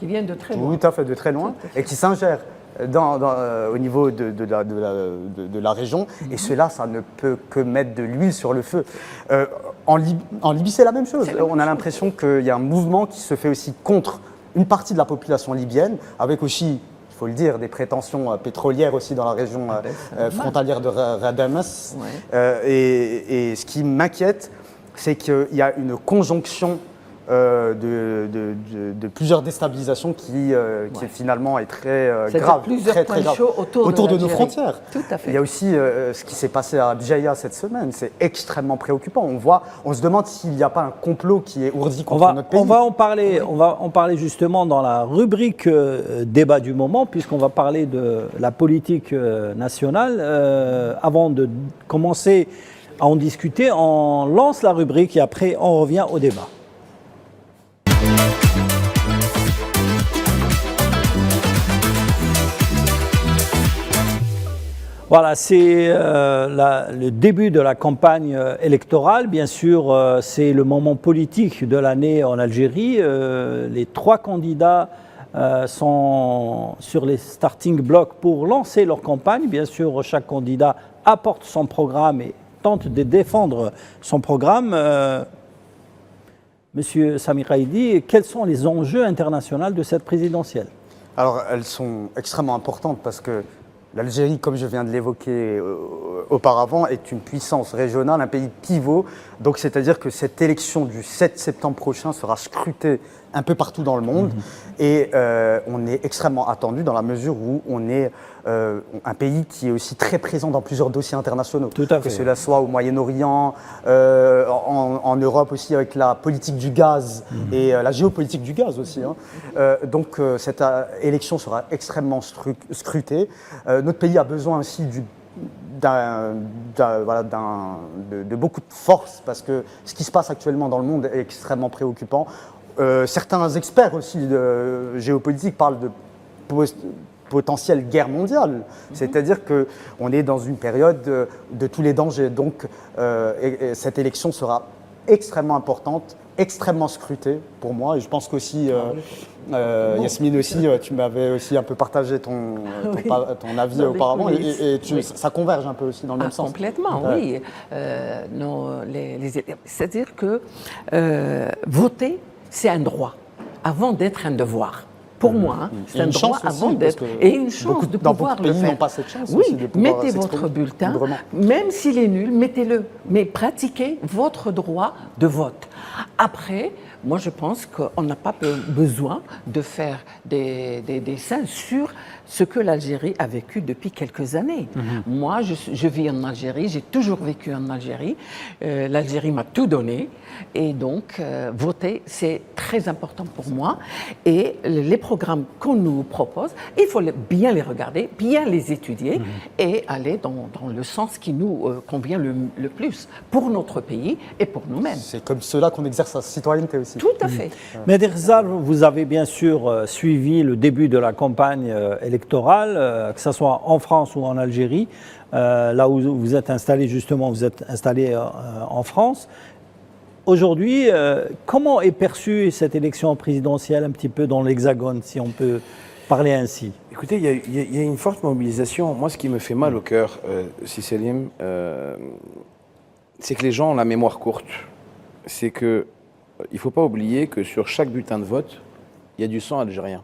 viennent de très loin. Tout à fait, de très loin, et qui s'ingèrent au niveau de la région, et cela, ça ne peut que mettre de l'huile sur le feu. En Libye, c'est la même chose. On a l'impression qu'il y a un mouvement qui se fait aussi contre une partie de la population libyenne, avec aussi, il faut le dire, des prétentions pétrolières aussi dans la région frontalière de Radames. Et ce qui m'inquiète, c'est qu'il y a une conjonction de plusieurs déstabilisations qui finalement est très grave, très grave autour de nos frontières. Tout à fait. Il y a aussi ce qui s'est passé à Djaïa cette semaine, c'est extrêmement préoccupant. On se demande s'il n'y a pas un complot qui est ourdi contre notre pays. On va en parler justement dans la rubrique débat du moment, puisqu'on va parler de la politique nationale. Avant de commencer à en discuter, on lance la rubrique et après on revient au débat. Voilà, c'est le début de la campagne électorale. Bien sûr, c'est le moment politique de l'année en Algérie. Les 3 candidats sont sur les starting blocks pour lancer leur campagne. Bien sûr, chaque candidat apporte son programme et tente de défendre son programme. Monsieur Samir Haïdi, quels sont les enjeux internationaux de cette présidentielle? Alors, elles sont extrêmement importantes parce que l'Algérie, comme je viens de l'évoquer auparavant, est une puissance régionale, un pays pivot. Donc, c'est-à-dire que cette élection du 7 septembre prochain sera scrutée un peu partout dans le monde. Et on est extrêmement attendu dans la mesure où on est un pays qui est aussi très présent dans plusieurs dossiers internationaux. Tout à fait. Que cela soit au Moyen-Orient, en Europe aussi avec la politique du gaz et la géopolitique du gaz aussi. Donc cette élection sera extrêmement scrutée. Notre pays a besoin aussi de beaucoup de force parce que ce qui se passe actuellement dans le monde est extrêmement préoccupant. Certains experts aussi de géopolitique parlent de potentielle guerre mondiale. C'est-à-dire qu'on est dans une période de tous les dangers. Donc cette élection sera extrêmement importante, extrêmement scrutée pour moi. Et je pense qu'aussi, Yasmine aussi, tu m'avais aussi un peu partagé ton avis auparavant. Et ça converge un peu aussi dans le même sens. Complètement, oui. C'est-à-dire que voter, c'est un droit, avant d'être un devoir. Pour moi, c'est un droit avant d'être... Et une chance de pouvoir le faire. Beaucoup de pays n'ont pas cette chance oui, aussi de pouvoir mettez votre bulletin, même s'il est nul, mettez-le. Mais pratiquez votre droit de vote. Après, moi je pense qu'on n'a pas besoin de faire des dessins sur ce que l'Algérie a vécu depuis quelques années. Moi, je vis en Algérie, j'ai toujours vécu en Algérie. L'Algérie m'a tout donné. Et donc, voter, c'est très important pour moi. Et les programmes qu'on nous propose, il faut bien les regarder, bien les étudier et aller dans le sens qui nous convient le plus pour notre pays et pour nous-mêmes. C'est comme cela qu'on exerce sa citoyenneté aussi. Tout à fait. Mehdi Ghezal, vous avez bien sûr suivi le début de la campagne électorale, que ce soit en France ou en Algérie. Là où vous êtes installé, justement, vous êtes installé en France. aujourd'hui, comment est perçue cette élection présidentielle un petit peu dans l'Hexagone, si on peut parler ainsi? Écoutez, il y a une forte mobilisation. Moi, ce qui me fait mal au cœur, Selim, c'est que les gens ont la mémoire courte. C'est que il ne faut pas oublier que sur chaque bulletin de vote, il y a du sang algérien.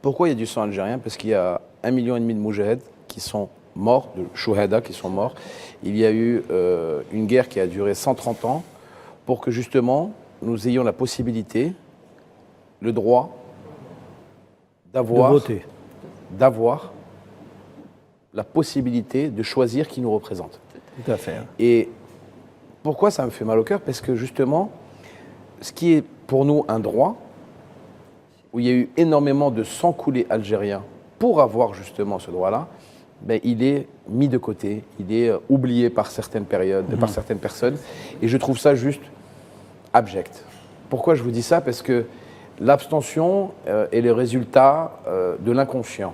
Pourquoi il y a du sang algérien? Parce qu'il y a 1,5 million de moudjaheds qui sont morts, de chouhada qui sont morts. Il y a eu une guerre qui a duré 130 ans pour que justement nous ayons la possibilité, le droit d'avoir la possibilité de choisir qui nous représente. Tout à fait. Et pourquoi ça me fait mal au cœur? Parce que justement, ce qui est pour nous un droit, où il y a eu énormément de sang coulé algérien pour avoir justement ce droit-là, ben, il est mis de côté, il est oublié par certaines périodes, par certaines personnes, et je trouve ça juste abject. Pourquoi je vous dis ça? Parce que l'abstention est le résultat de l'inconscient.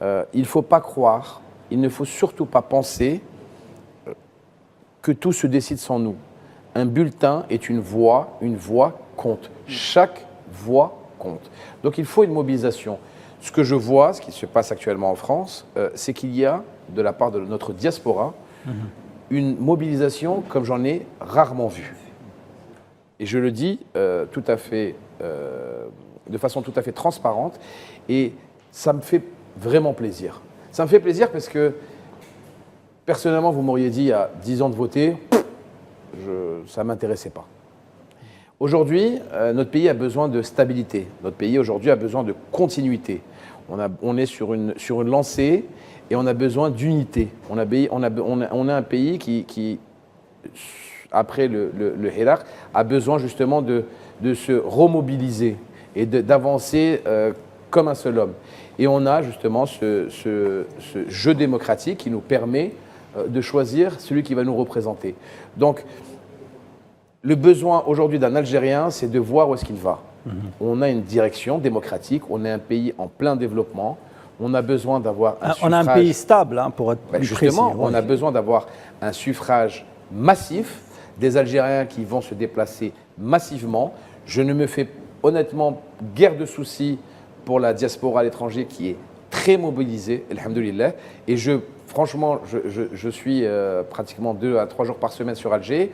Il ne faut pas croire, il ne faut surtout pas penser que tout se décide sans nous. Un bulletin est une voix compte. Chaque voix compte. Donc il faut une mobilisation. Ce que je vois, ce qui se passe actuellement en France, c'est qu'il y a, de la part de notre diaspora, une mobilisation comme j'en ai rarement vu. Et je le dis tout à fait, de façon tout à fait transparente, et ça me fait vraiment plaisir. Ça me fait plaisir parce que, personnellement, vous m'auriez dit il y a 10 ans de voter, ça ne m'intéressait pas. Aujourd'hui, notre pays a besoin de stabilité. Notre pays, aujourd'hui, a besoin de continuité. On est sur une lancée et on a besoin d'unité. On a un pays qui après le Hirak, a besoin justement de se remobiliser et d'avancer comme un seul homme. Et on a justement ce jeu démocratique qui nous permet de choisir celui qui va nous représenter. Donc, le besoin aujourd'hui d'un Algérien, c'est de voir où est-ce qu'il va. On a une direction démocratique, on est un pays en plein développement, on a besoin d'avoir un suffrage... On a un pays stable, hein, pour être plus justement, précis. On a besoin d'avoir un suffrage massif, des Algériens qui vont se déplacer massivement. Je ne me fais honnêtement guère de soucis pour la diaspora à l'étranger qui est très mobilisée, alhamdoulilah. Et franchement, je suis pratiquement 2 à 3 jours par semaine sur Alger.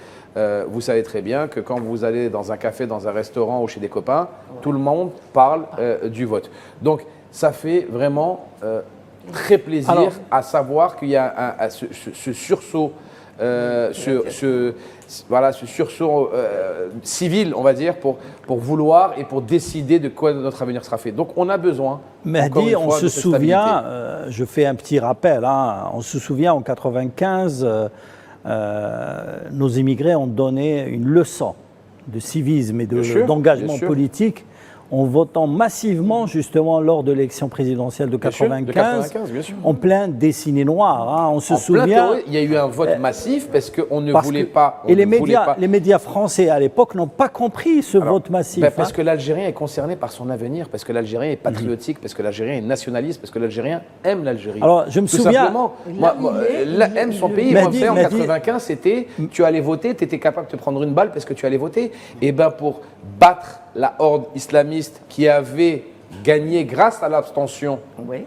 Vous savez très bien que quand vous allez dans un café, dans un restaurant ou chez des copains, tout le monde parle du vote. Donc, ça fait vraiment très plaisir à savoir qu'il y a ce sursaut, ce sursaut civil, on va dire, pour vouloir et pour décider de quoi notre avenir sera fait. Donc on a besoin. Mehdi, on se souvient, je fais un petit rappel, hein, on se souvient en 1995, nos immigrés ont donné une leçon de civisme et d'engagement politique en votant massivement justement lors de l'élection présidentielle de 1995, en plein dessiné noir. Hein. On se souvient. Il y a eu un vote massif parce qu'on ne voulait pas. Et les médias français à l'époque n'ont pas compris ce vote massif. Parce que l'Algérien est concerné par son avenir, parce que l'Algérien est patriotique, parce que l'Algérien est nationaliste, parce que l'Algérien aime l'Algérie. Alors je me souviens. Aime son pays. Moi, en 1995, c'était tu allais voter, tu étais capable de te prendre une balle parce que tu allais voter. Et bien pour battre la horde islamiste qui avait gagné grâce à l'abstention. Oui,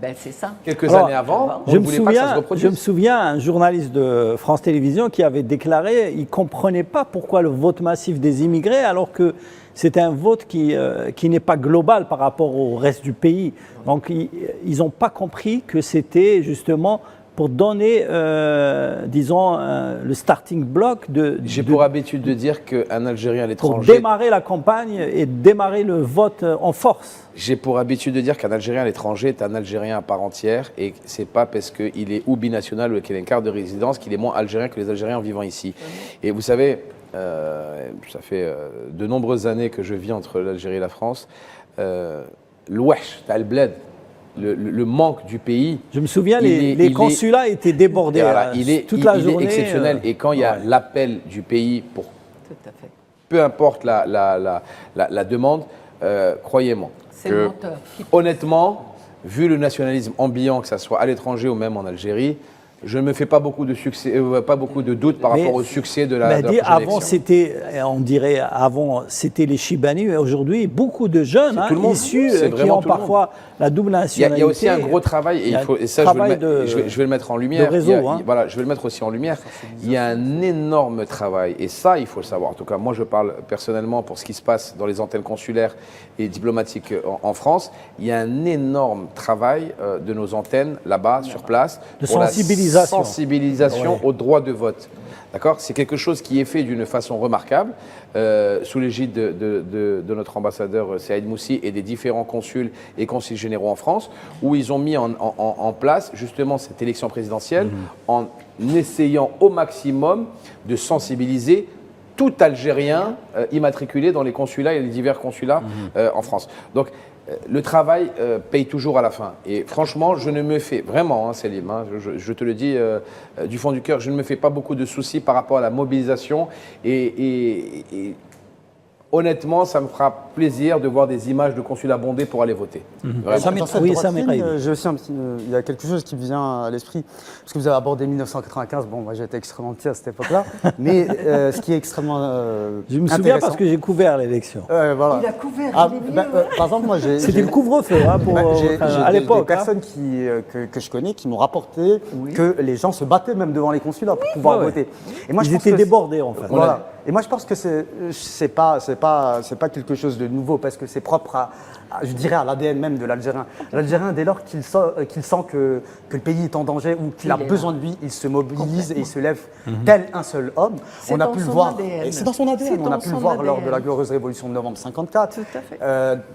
ben, c'est ça. Quelques années avant, on ne voulait pas que ça se reproduise. Je me souviens, un journaliste de France Télévisions qui avait déclaré qu'il ne comprenait pas pourquoi le vote massif des immigrés, alors que c'est un vote qui n'est pas global par rapport au reste du pays. Donc ils n'ont pas compris que c'était justement pour donner, disons, le starting block J'ai pour habitude de dire qu'un Algérien à l'étranger... Pour démarrer la campagne et démarrer le vote en force. J'ai pour habitude de dire qu'un Algérien à l'étranger est un Algérien à part entière et c'est pas parce qu'il est ou binational ou qu'il a une carte de résidence qu'il est moins algérien que les Algériens en vivant ici. Et vous savez, ça fait de nombreuses années que je vis entre l'Algérie et la France. L'ouesh, t'as le bled. Le manque du pays. Je me souviens, les consulats étaient débordés toute la journée. Il est exceptionnel. Et quand il y a l'appel du pays pour peu importe la demande, croyez-moi, honnêtement, vu le nationalisme ambiant, que ce soit à l'étranger ou même en Algérie, Je ne me fais pas beaucoup de succès, pas beaucoup de doutes par rapport au succès de la prochaine avant, élection. c'était, on dirait, avant, c'était les Chibani, mais aujourd'hui, beaucoup de jeunes C'est tout le monde. issus C'est qui vraiment ont tout le monde. parfois la double nationalité. Il y a aussi un gros travail, et ça je vais le mettre en lumière. réseau, Voilà, je vais le mettre aussi en lumière. Il y a un énorme travail, et ça, il faut le savoir. En tout cas, moi, je parle personnellement pour ce qui se passe dans les antennes consulaires et diplomatiques en France. Il y a un énorme travail de nos antennes là-bas, sur place, de pour sensibilisation. la sensibilisation au droit de vote. D'accord ? C'est quelque chose qui est fait d'une façon remarquable, sous l'égide de notre ambassadeur Saïd Moussi et des différents consuls et consuls généraux en France, où ils ont mis en place justement cette élection présidentielle en essayant au maximum de sensibiliser tout Algérien immatriculé dans les consulats et les divers consulats en France. Donc, le travail paye toujours à la fin. Et franchement, je ne me fais vraiment, Selim, je te le dis du fond du cœur, je ne me fais pas beaucoup de soucis par rapport à la mobilisation. Et honnêtement, ça me fera plaisir de voir des images de consulats bondés pour aller voter. Dans cette oui, droite ça m'est ligne, j'ai aussi il y a quelque chose qui me vient à l'esprit, parce que vous avez abordé 1995, bon, moi j'étais extrêmement petit à cette époque-là, mais ce qui est extrêmement Je me souviens parce que j'ai couvert l'élection. voilà. Il a couvert. Par exemple, moi C'était le couvre-feu à l'époque. Des personnes que je connais qui m'ont rapporté que les gens se battaient même devant les consulats pour pouvoir voter. Et moi, Ils étaient débordés en fait. Voilà. Et moi, je pense que c'est pas quelque chose de nouveau, parce que c'est propre je dirais, à l'ADN même de l'Algérien. L'Algérien, dès lors qu'il sent que le pays est en danger ou qu'il a besoin de lui, il se mobilise et il se lève tel un seul homme. On a pu le voir. C'est dans son ADN. On a pu le voir lors de la glorieuse révolution de novembre 54. Tout à fait.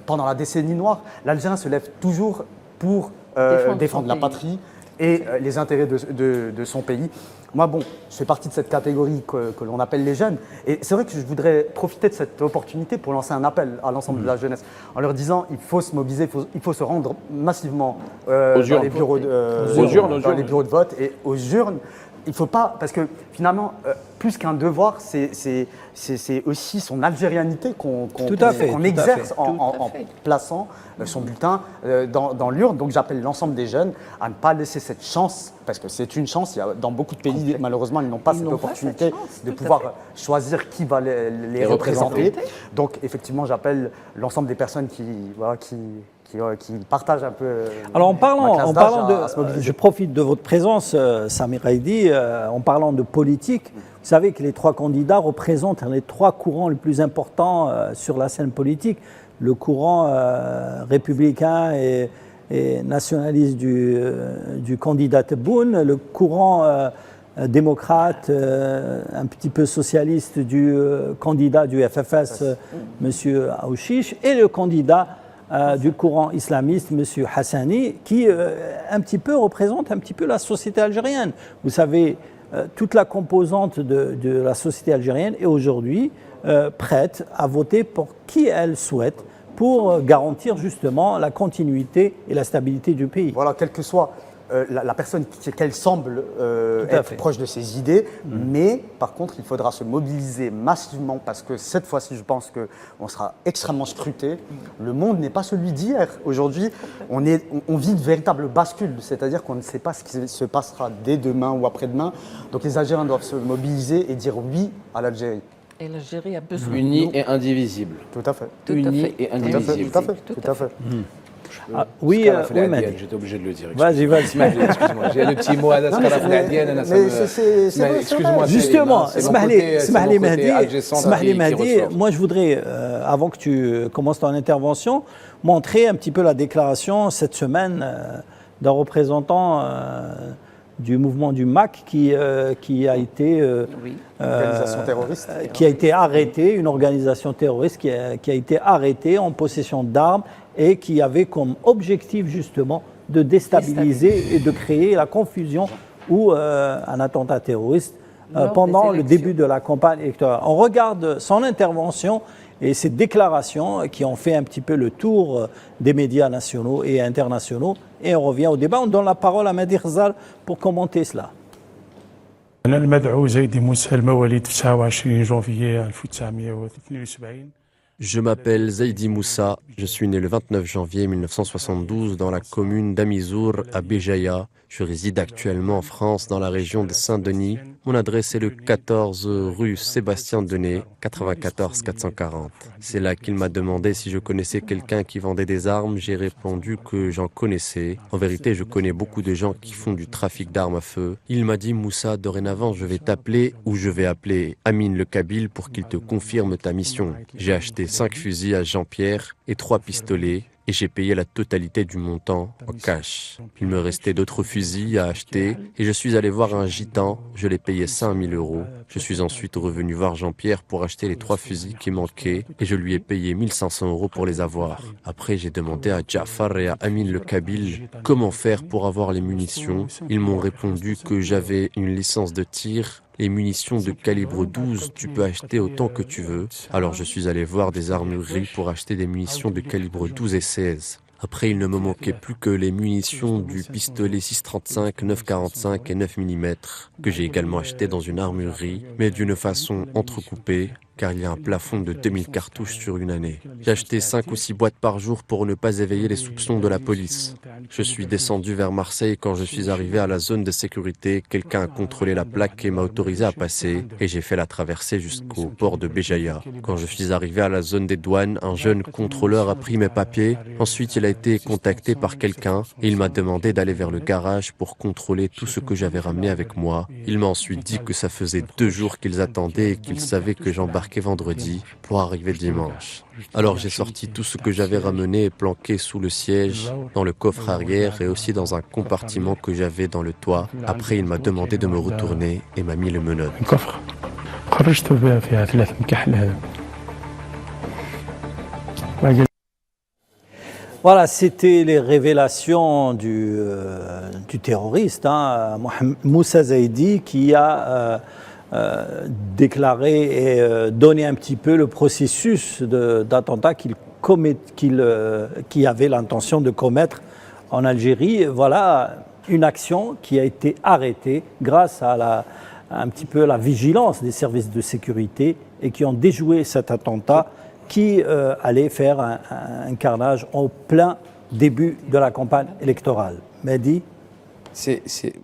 Pendant la décennie noire, l'Algérien se lève toujours pour défendre la patrie et les intérêts de son pays. Moi, bon, je fais partie de cette catégorie que l'on appelle les jeunes. Et c'est vrai que je voudrais profiter de cette opportunité pour lancer un appel à l'ensemble de la jeunesse, en leur disant il faut se mobiliser, il faut se rendre massivement dans les bureaux les bureaux de vote et aux urnes. Il ne faut pas, parce que finalement, plus qu'un devoir, c'est aussi son algérianité qu'on exerce en plaçant son bulletin dans l'urne. Donc j'appelle l'ensemble des jeunes à ne pas laisser cette chance, parce que c'est une chance. Dans beaucoup de pays, malheureusement, ils n'ont pas cette opportunité de pouvoir choisir qui va les représenter. Donc effectivement, j'appelle l'ensemble des personnes qui partagent un peu. Alors en parlant je profite de votre présence, Samir Haïdi, en parlant de politique. Vous savez que les trois candidats représentent les trois courants les plus importants sur la scène politique. Le courant républicain et nationaliste du candidat Tebboune, le courant démocrate, un petit peu socialiste du candidat du FFS, M. Aouchiche, et le candidat du courant islamiste, M. Hassani, qui un petit peu représente un petit peu la société algérienne. Vous savez, toute la composante de la société algérienne est aujourd'hui prête à voter pour qui elle souhaite pour garantir justement la continuité et la stabilité du pays. Voilà, quelle que soit la personne qu'elle semble être proche de ses idées, mais par contre, il faudra se mobiliser massivement, parce que cette fois-ci, je pense qu'on sera extrêmement scruté. Le monde n'est pas celui d'hier. Aujourd'hui, on vit une véritable bascule, c'est-à-dire qu'on ne sait pas ce qui se passera dès demain ou après-demain. Donc les Algériens doivent se mobiliser et dire oui à l'Algérie. Et l'Algérie a besoin. Unis et indivisible. Tout à fait. Unis et indivisible. Tout à fait. Oui, j'étais obligé de le dire. Vas-y. Excuse-moi, j'ai le petit mot à excuse-moi. Justement, Smahli Mahdi, moi je voudrais, avant que tu commences ton intervention, montrer un petit peu la déclaration cette semaine d'un représentant du mouvement du MAC qui a été organisation terroriste, qui a été arrêté, une organisation terroriste qui a été arrêtée en possession d'armes et qui avait comme objectif justement de déstabiliser et de créer la confusion ou un attentat terroriste pendant le début de la campagne électorale. On regarde son intervention et ses déclarations qui ont fait un petit peu le tour des médias nationaux et internationaux. Et on revient au débat. On donne la parole à Mehdi Khazal pour commenter cela. أنا المدعو زيدي موسى المواليد في 29 جونفيي 1972 Je m'appelle Zaidi Moussa, je suis né le 29 janvier 1972 dans la commune d'Amizour à Béjaïa. Je réside actuellement en France dans la région de Saint-Denis. Mon adresse est le 14 rue Sébastien Denet, 94 440. C'est là qu'il m'a demandé si je connaissais quelqu'un qui vendait des armes. J'ai répondu que j'en connaissais. En vérité, je connais beaucoup de gens qui font du trafic d'armes à feu. Il m'a dit, Moussa, dorénavant, je vais t'appeler ou je vais appeler Amine le Kabyle pour qu'il te confirme ta mission. J'ai acheté 5 fusils à Jean-Pierre et 3 pistolets et j'ai payé la totalité du montant en cash. Il me restait d'autres fusils à acheter et je suis allé voir un gitan, je l'ai payé 5 000 €. Je suis ensuite revenu voir Jean-Pierre pour acheter les 3 fusils qui manquaient et je lui ai payé 1 500 € pour les avoir. Après, j'ai demandé à Jafar et à Amine le Kabyle comment faire pour avoir les munitions. Ils m'ont répondu que j'avais une licence de tir. Les munitions de calibre 12, tu peux acheter autant que tu veux. Alors je suis allé voir des armureries pour acheter des munitions de calibre 12 et 16. Après, il ne me manquait plus que les munitions du pistolet 6,35, 9,45 et 9 mm, que j'ai également acheté dans une armurerie, mais d'une façon entrecoupée, car il y a un plafond de 2000 cartouches sur une année. J'ai acheté 5 ou 6 boîtes par jour pour ne pas éveiller les soupçons de la police. Je suis descendu vers Marseille. Quand je suis arrivé à la zone de sécurité, quelqu'un a contrôlé la plaque et m'a autorisé à passer et j'ai fait la traversée jusqu'au port de Béjaïa. Quand je suis arrivé à la zone des douanes, un jeune contrôleur a pris mes papiers. Ensuite, il a été contacté par quelqu'un et il m'a demandé d'aller vers le garage pour contrôler tout ce que j'avais ramené avec moi. Il m'a ensuite dit que ça faisait 2 jours qu'ils attendaient et qu'ils savaient que j'embarquais vendredi pour arriver dimanche. Alors j'ai sorti tout ce que j'avais ramené et planqué sous le siège, dans le coffre arrière et aussi dans un compartiment que j'avais dans le toit. Après, il m'a demandé de me retourner et m'a mis les menottes. Voilà, c'était les révélations du terroriste, Moussa Zaidi, qui a déclaré et donné un petit peu le processus d'attentat qu'il avait l'intention de commettre en Algérie. Voilà une action qui a été arrêtée grâce à un petit peu la vigilance des services de sécurité et qui ont déjoué cet attentat qui allait faire un carnage en plein début de la campagne électorale. Mehdi ?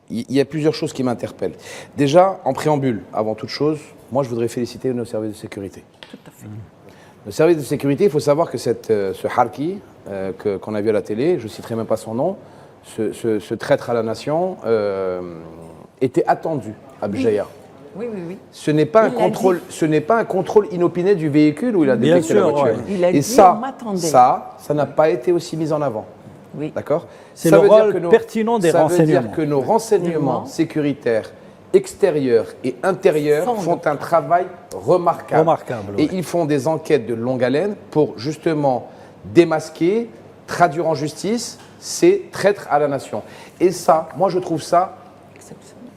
Il y a plusieurs choses qui m'interpellent. Déjà, en préambule, avant toute chose, moi je voudrais féliciter nos services de sécurité. Tout à fait. Nos services de sécurité, il faut savoir que ce Harki qu'on a vu à la télé, je ne citerai même pas son nom, ce traître à la nation, était attendu à Béjaïa. Oui, oui, oui. Ce n'est pas un contrôle inopiné du véhicule où il a détecté la voiture. Ouais. Il a Et dit, ça, on m'attendait. ça n'a pas été aussi mis en avant. Oui. D'accord ? C'est le rôle pertinent des renseignements. Ça veut dire que nos renseignements sécuritaires extérieurs et intérieurs font un travail remarquable. Et ils font des enquêtes de longue haleine pour justement démasquer, traduire en justice ces traîtres à la nation. Et ça, moi je trouve ça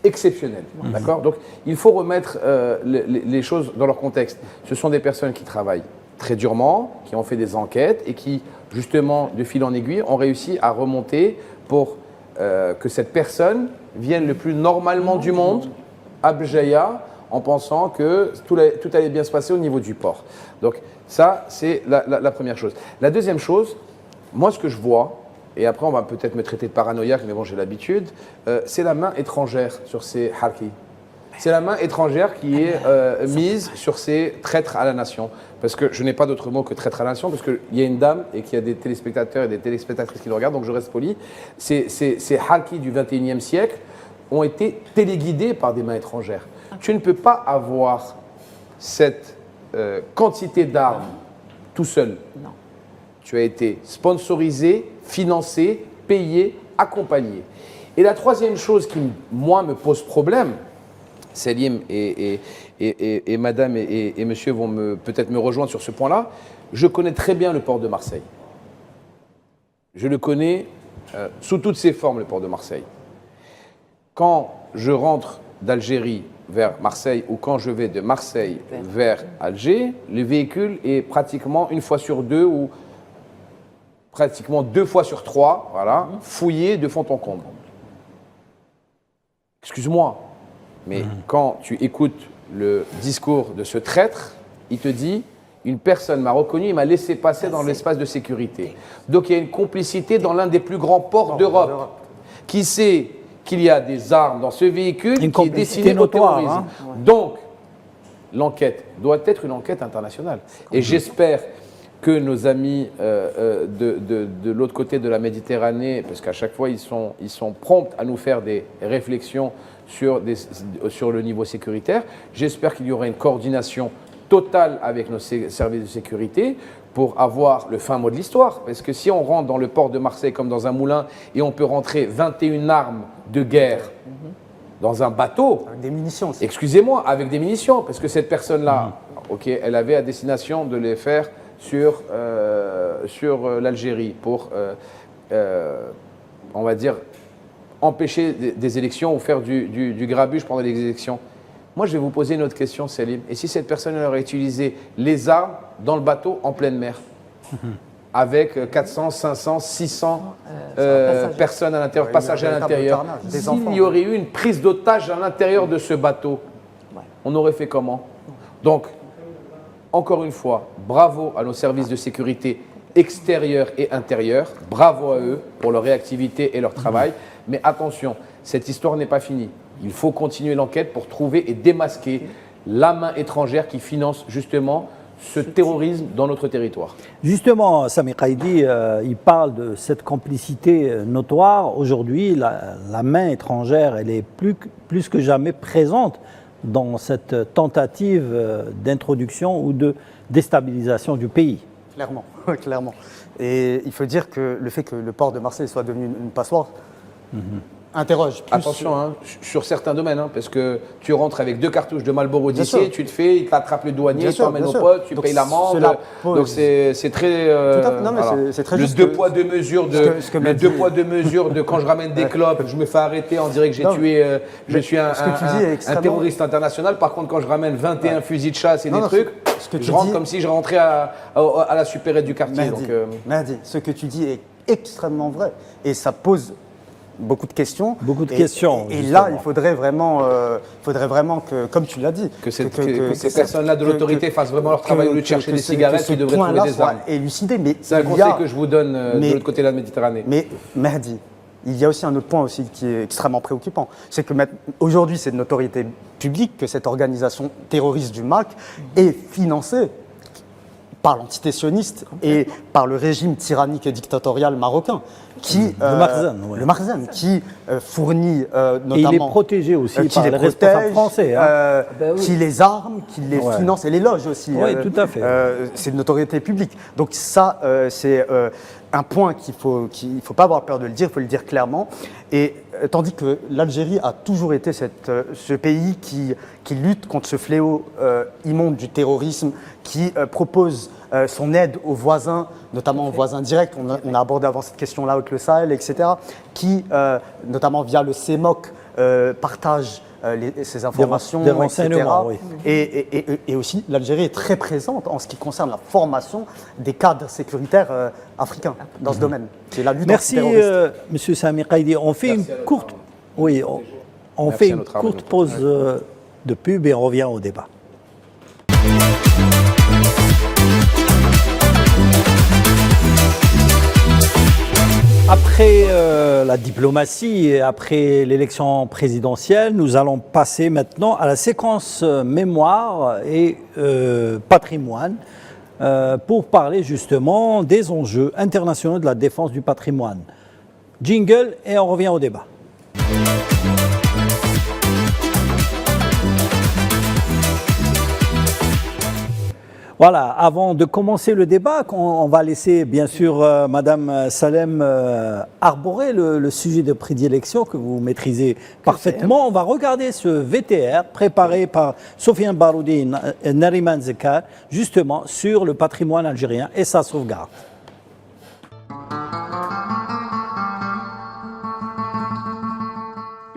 exceptionnel. D'accord ? Donc il faut remettre les choses dans leur contexte. Ce sont des personnes qui travaillent très durement, qui ont fait des enquêtes et qui, justement, de fil en aiguille, ont réussi à remonter pour que cette personne vienne le plus normalement du monde à Béjaïa en pensant que tout allait bien se passer au niveau du port. Donc ça, c'est la première chose. La deuxième chose, moi ce que je vois, et après on va peut-être me traiter de paranoïaque, mais bon j'ai l'habitude, c'est la main étrangère sur ces harkis. C'est la main étrangère qui est mise sur ces traîtres à la nation. Parce que je n'ai pas d'autre mot que traître à la nation, parce qu'il y a une dame et qu'il y a des téléspectateurs et des téléspectatrices qui le regardent, donc je reste poli. Ces harkis du 21e siècle ont été téléguidés par des mains étrangères. Tu ne peux pas avoir cette quantité d'armes tout seul. Non. Tu as été sponsorisé, financé, payé, accompagné. Et la troisième chose qui, moi, me pose problème, Selim et madame et monsieur vont peut-être me rejoindre sur ce point-là. Je connais très bien le port de Marseille. Je le connais sous toutes ses formes, le port de Marseille. Quand je rentre d'Algérie vers Marseille ou quand je vais de Marseille vers Alger, le véhicule est pratiquement une fois sur deux ou pratiquement 2 fois sur 3, voilà, fouillé de fond en comble. Excuse-moi. Mais quand tu écoutes le discours de ce traître, il te dit une personne m'a reconnu, il m'a laissé passer dans l'espace de sécurité. Donc il y a une complicité dans l'un des plus grands ports d'Europe. Qui sait qu'il y a des armes dans ce véhicule qui est destiné au terrorisme. Hein. Donc, l'enquête doit être une enquête internationale. Et j'espère que nos amis de l'autre côté de la Méditerranée, parce qu'à chaque fois ils sont prompts à nous faire des réflexions sur le niveau sécuritaire, j'espère qu'il y aura une coordination totale avec nos services de sécurité pour avoir le fin mot de l'histoire. Parce que si on rentre dans le port de Marseille comme dans un moulin et on peut rentrer 21 armes de guerre dans un bateau, Avec des munitions aussi. excusez-moi, avec des munitions, parce que cette personne-là, ok, elle avait à destination de les faire sur l'Algérie pour, on va dire, empêcher des élections ou faire du grabuge pendant les élections. Moi, je vais vous poser une autre question, Selim. Et si cette personne aurait utilisé les armes dans le bateau en pleine mer avec 400, 500, 600 personnes à l'intérieur, passagers à l'intérieur. S'il y aurait eu une prise d'otage à l'intérieur de ce bateau, on aurait fait comment? Donc, encore une fois, bravo à nos services de sécurité extérieurs et intérieurs. Bravo à eux pour leur réactivité et leur travail. Mais attention, cette histoire n'est pas finie. Il faut continuer l'enquête pour trouver et démasquer la main étrangère qui finance justement ce terrorisme dans notre territoire. Justement, Sami Qaïdi, il parle de cette complicité notoire. Aujourd'hui, la main étrangère, elle est plus que jamais présente dans cette tentative d'introduction ou de déstabilisation du pays. Clairement, clairement. Et il faut dire que le fait que le port de Marseille soit devenu une passoire interroge. Plus Attention, hein, sur certains domaines, hein, parce que tu rentres avec 2 cartouches de Marlboro d'ici, tu te fais, il t'attrape le douanier, tu emmènes au pote, tu payes l'amende. Donc c'est très... non, mais voilà. c'est très le juste 2 poids 2 mesures de mesures de quand je ramène des clopes, je me fais arrêter, on dirait que j'ai tué, je suis un terroriste international. Par contre, quand je ramène 21 fusils de chasse et des trucs, je rentre comme si je rentrais à la supérette du quartier. Mehdi, ce que tu dis est extrêmement vrai. Et ça pose beaucoup de questions. Beaucoup de questions. Et là, il faudrait vraiment que, comme tu l'as dit, que ces personnes-là de l'autorité fassent vraiment leur travail au lieu de chercher des cigarettes qui devraient trouver des armes. Élucidé, mais c'est un conseil que je vous donne de l'autre côté de la Méditerranée. Mais Mehdi, il y a aussi un autre point aussi qui est extrêmement préoccupant. C'est que aujourd'hui, c'est de notoriété publique que cette organisation terroriste du MAC est financée par l'entité sioniste et par le régime tyrannique et dictatorial marocain, le Makhzen, qui fournit notamment... Et il est protégé aussi par les responsables français. Qui les arme, qui les finance et les loge aussi. Oui, tout à fait. C'est de notoriété publique. Donc ça, c'est un point qu'il faut pas avoir peur de le dire, il faut le dire clairement. Et tandis que l'Algérie a toujours été ce pays qui lutte contre ce fléau immonde du terrorisme, qui propose son aide aux voisins, notamment aux voisins directs. On a abordé avant cette question-là avec le Sahel, etc. Qui, notamment via le CEMOC, partage ces informations, des renseignements, etc. Et aussi, l'Algérie est très présente en ce qui concerne la formation des cadres sécuritaires africains dans ce domaine, qui est la lutte antiterroriste. Merci, Monsieur Sami Qaïdi. On fait une courte pause de pub et on revient au débat. Après la diplomatie et après l'élection présidentielle, nous allons passer maintenant à la séquence mémoire et patrimoine pour parler justement des enjeux internationaux de la défense du patrimoine. Jingle et on revient au débat. Voilà, avant de commencer le débat, on va laisser bien sûr Madame Salem arborer le sujet de prédilection que vous maîtrisez parfaitement. On va regarder ce VTR préparé par Sofiane Baroudi et Nariman Zekar, justement sur le patrimoine algérien et sa sauvegarde.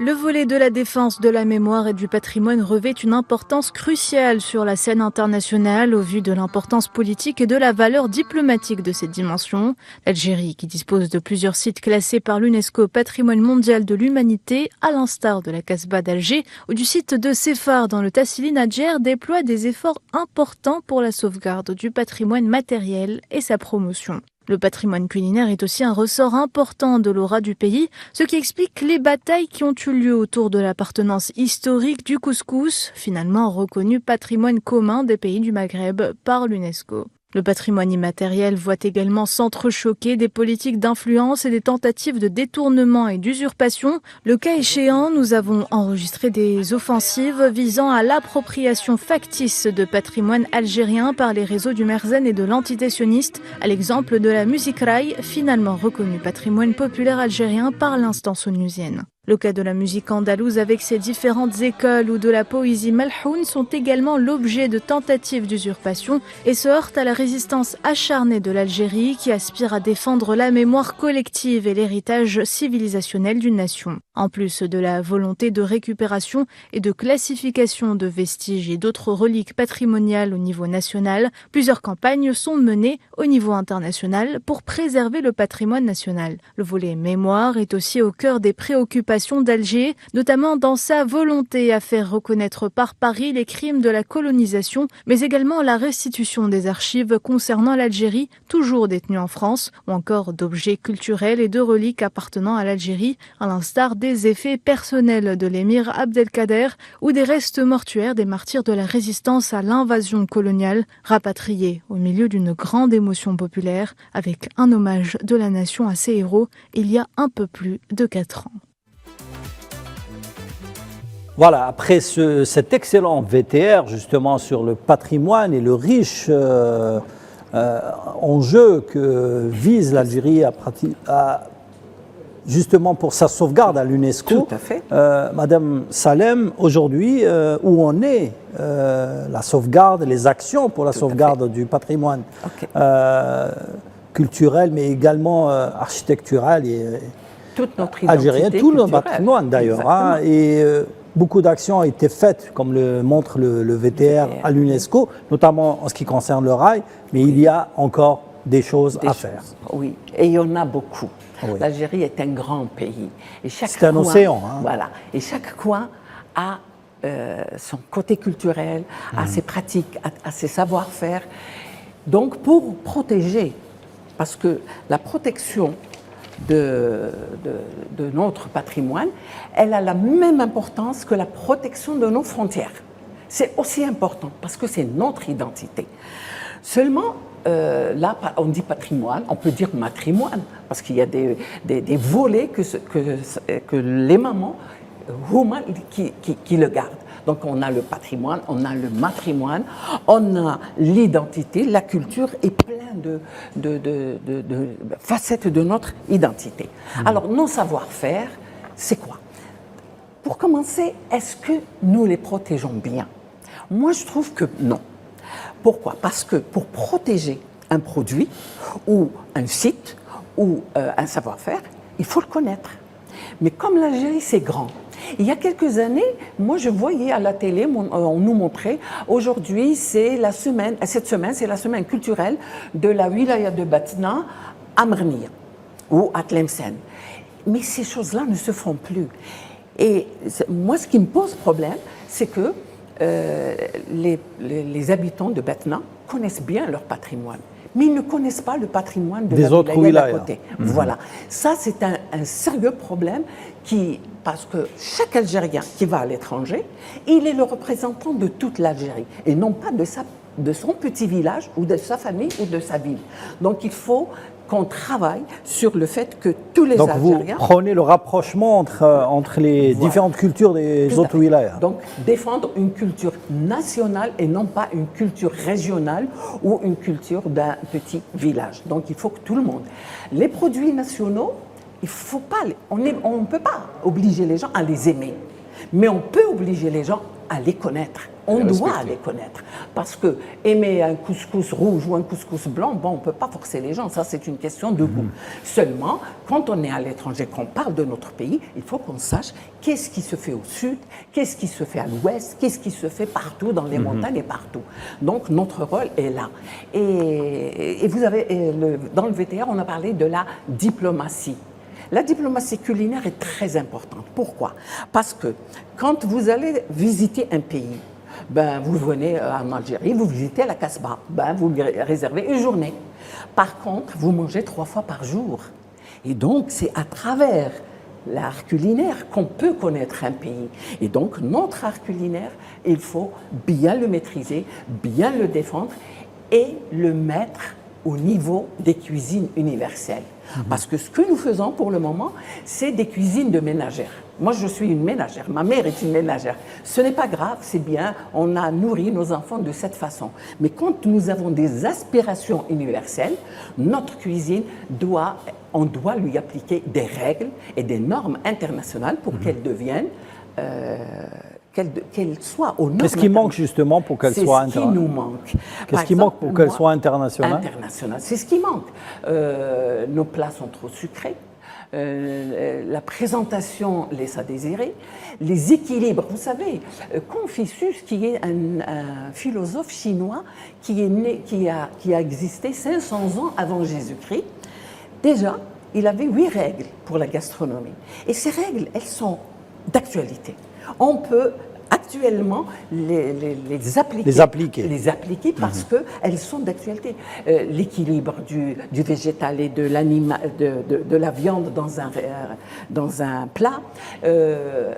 Le volet de la défense de la mémoire et du patrimoine revêt une importance cruciale sur la scène internationale au vu de l'importance politique et de la valeur diplomatique de cette dimension. L'Algérie, qui dispose de plusieurs sites classés par l'UNESCO Patrimoine mondial de l'humanité, à l'instar de la Casbah d'Alger ou du site de Sefar dans le Tassili Nadjer, déploie des efforts importants pour la sauvegarde du patrimoine matériel et sa promotion. Le patrimoine culinaire est aussi un ressort important de l'aura du pays, ce qui explique les batailles qui ont eu lieu autour de l'appartenance historique du couscous, finalement reconnu patrimoine commun des pays du Maghreb par l'UNESCO. Le patrimoine immatériel voit également s'entrechoquer des politiques d'influence et des tentatives de détournement et d'usurpation. Le cas échéant, nous avons enregistré des offensives visant à l'appropriation factice de patrimoine algérien par les réseaux du Merzen et de l'entité sioniste, à l'exemple de la musique raï, finalement reconnue patrimoine populaire algérien par l'instance onusienne. Le cas de la musique andalouse avec ses différentes écoles ou de la poésie malhoun sont également l'objet de tentatives d'usurpation et se heurtent à la résistance acharnée de l'Algérie qui aspire à défendre la mémoire collective et l'héritage civilisationnel d'une nation. En plus de la volonté de récupération et de classification de vestiges et d'autres reliques patrimoniales au niveau national, plusieurs campagnes sont menées au niveau international pour préserver le patrimoine national. Le volet mémoire est aussi au cœur des préoccupations d'Alger, notamment dans sa volonté à faire reconnaître par Paris les crimes de la colonisation, mais également la restitution des archives concernant l'Algérie, toujours détenues en France, ou encore d'objets culturels et de reliques appartenant à l'Algérie, à l'instar des effets personnels de l'émir Abdelkader ou des restes mortuaires des martyrs de la résistance à l'invasion coloniale, rapatriés au milieu d'une grande émotion populaire, avec un hommage de la nation à ses héros il y a un peu plus de 4 ans. Voilà, après cet excellent VTR justement sur le patrimoine et le riche enjeu que vise l'Algérie justement pour sa sauvegarde à l'UNESCO. Tout à fait. Madame Salem, aujourd'hui, où en est la sauvegarde, les actions pour la sauvegarde du patrimoine culturel, mais également architectural et toute notre identité algérien, tout le culturelle. patrimoine d'ailleurs. Hein, et beaucoup d'actions ont été faites, comme le montre le VTR à l'UNESCO, notamment en ce qui concerne le rail, mais il y a encore des choses à faire. Oui, et il y en a beaucoup. Oui. L'Algérie est un grand pays. C'est un océan. Hein. Voilà. Et chaque coin a son côté culturel, a ses pratiques, a ses savoir-faire. Donc, pour protéger, parce que la protection de notre patrimoine, elle a la même importance que la protection de nos frontières. C'est aussi important parce que c'est notre identité. Seulement, là, on dit patrimoine, on peut dire matrimoine, parce qu'il y a des volets que les mamans qui le gardent. Donc on a le patrimoine, on a le matrimoine, on a l'identité, la culture et plein de facettes de notre identité. Alors nos savoir-faire, c'est quoi? Pour commencer, est-ce que nous les protégeons bien? Moi je trouve que non. Pourquoi? Parce que pour protéger un produit ou un site ou un savoir-faire, il faut le connaître. Mais comme l'Algérie c'est grand, il y a quelques années, moi je voyais à la télé, on nous montrait, aujourd'hui c'est cette semaine c'est la semaine culturelle de la wilaya de Batna à Mrnia ou à Tlemcen. Mais ces choses-là ne se font plus. Et moi ce qui me pose problème, c'est que les habitants de Batna connaissent bien leur patrimoine, mais ils ne connaissent pas le patrimoine de des autres wilayas d'à côté. Voilà. Ça, c'est un sérieux problème parce que chaque Algérien qui va à l'étranger, il est le représentant de toute l'Algérie et non pas de son petit village ou de sa famille ou de sa ville. Donc, il faut qu'on travaille sur le fait que tous les Algériens... Donc vous prenez le rapprochement entre les différentes cultures des autres wilayas. Donc défendre une culture nationale et non pas une culture régionale ou une culture d'un petit village. Donc il faut que tout le monde... Les produits nationaux, il faut pas, on ne peut pas obliger les gens à les aimer. Mais on peut obliger les gens à les connaître. On doit les connaître. Parce que aimer un couscous rouge ou un couscous blanc, bon, on ne peut pas forcer les gens. Ça, c'est une question de goût. Seulement, quand on est à l'étranger, qu'on parle de notre pays, il faut qu'on sache qu'est-ce qui se fait au sud, qu'est-ce qui se fait à l'ouest, qu'est-ce qui se fait partout dans les montagnes et partout. Donc, notre rôle est là. Et vous avez, dans le VTR, on a parlé de la diplomatie. La diplomatie culinaire est très importante. Pourquoi? Parce que quand vous allez visiter un pays, ben, vous venez en Algérie, vous visitez la Casbah, ben, vous réservez une journée. Par contre, vous mangez 3 fois par jour. Et donc, c'est à travers l'art culinaire qu'on peut connaître un pays. Et donc, notre art culinaire, il faut bien le maîtriser, bien le défendre et le mettre au niveau des cuisines universelles. Parce que ce que nous faisons pour le moment, c'est des cuisines de ménagères. Moi, je suis une ménagère. Ma mère est une ménagère. Ce n'est pas grave, c'est bien. On a nourri nos enfants de cette façon. Mais quand nous avons des aspirations universelles, notre cuisine on doit lui appliquer des règles et des normes internationales pour qu'elle devienne qu'elle soit aux normes. Qu'est-ce qui manque justement pour qu'elle soit internationale? C'est ce qui nous manque. Qu'est-ce qui manque pour qu'elle soit internationale? Internationale, c'est ce qui manque. Nos plats sont trop sucrés. La présentation laisse à désirer. Les équilibres, vous savez, Confucius, qui est un philosophe chinois qui a existé 500 ans avant Jésus-Christ, déjà, il avait 8 règles pour la gastronomie. Et ces règles, elles sont d'actualité. On peut actuellement les appliquer parce qu'elles sont d'actualité. L'équilibre du végétal et de la viande dans un plat.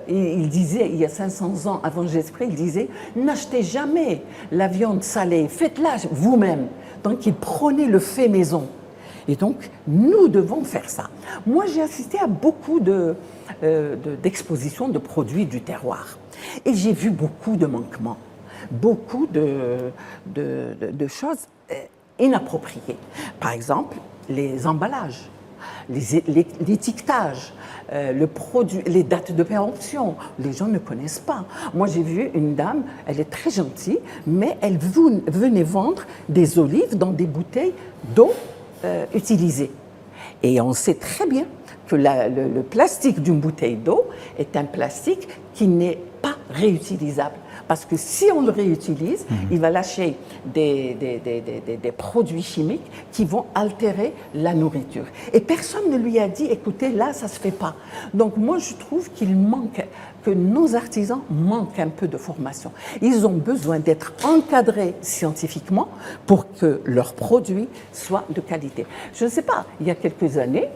Il disait, il y a 500 ans avant Jésus-Christ, il disait « N'achetez jamais la viande salée, faites-la vous-même ». Donc il prenait le fait maison. Et donc, nous devons faire ça. Moi, j'ai assisté à beaucoup d'expositions de produits du terroir. Et j'ai vu beaucoup de manquements, beaucoup de choses inappropriées. Par exemple, les emballages, l'étiquetage, les dates de péremption. Les gens ne connaissent pas. Moi, j'ai vu une dame, elle est très gentille, mais elle venait vendre des olives dans des bouteilles d'eau utilisées. Et on sait très bien que le plastique d'une bouteille d'eau est un plastique qui n'est pas réutilisable. Parce que si on le réutilise, il va lâcher des produits chimiques qui vont altérer la nourriture. Et personne ne lui a dit, écoutez, là, ça ne se fait pas. Donc moi, je trouve que nos artisans manquent un peu de formation. Ils ont besoin d'être encadrés scientifiquement pour que leurs produits soient de qualité. Je ne sais pas, il y a quelques années,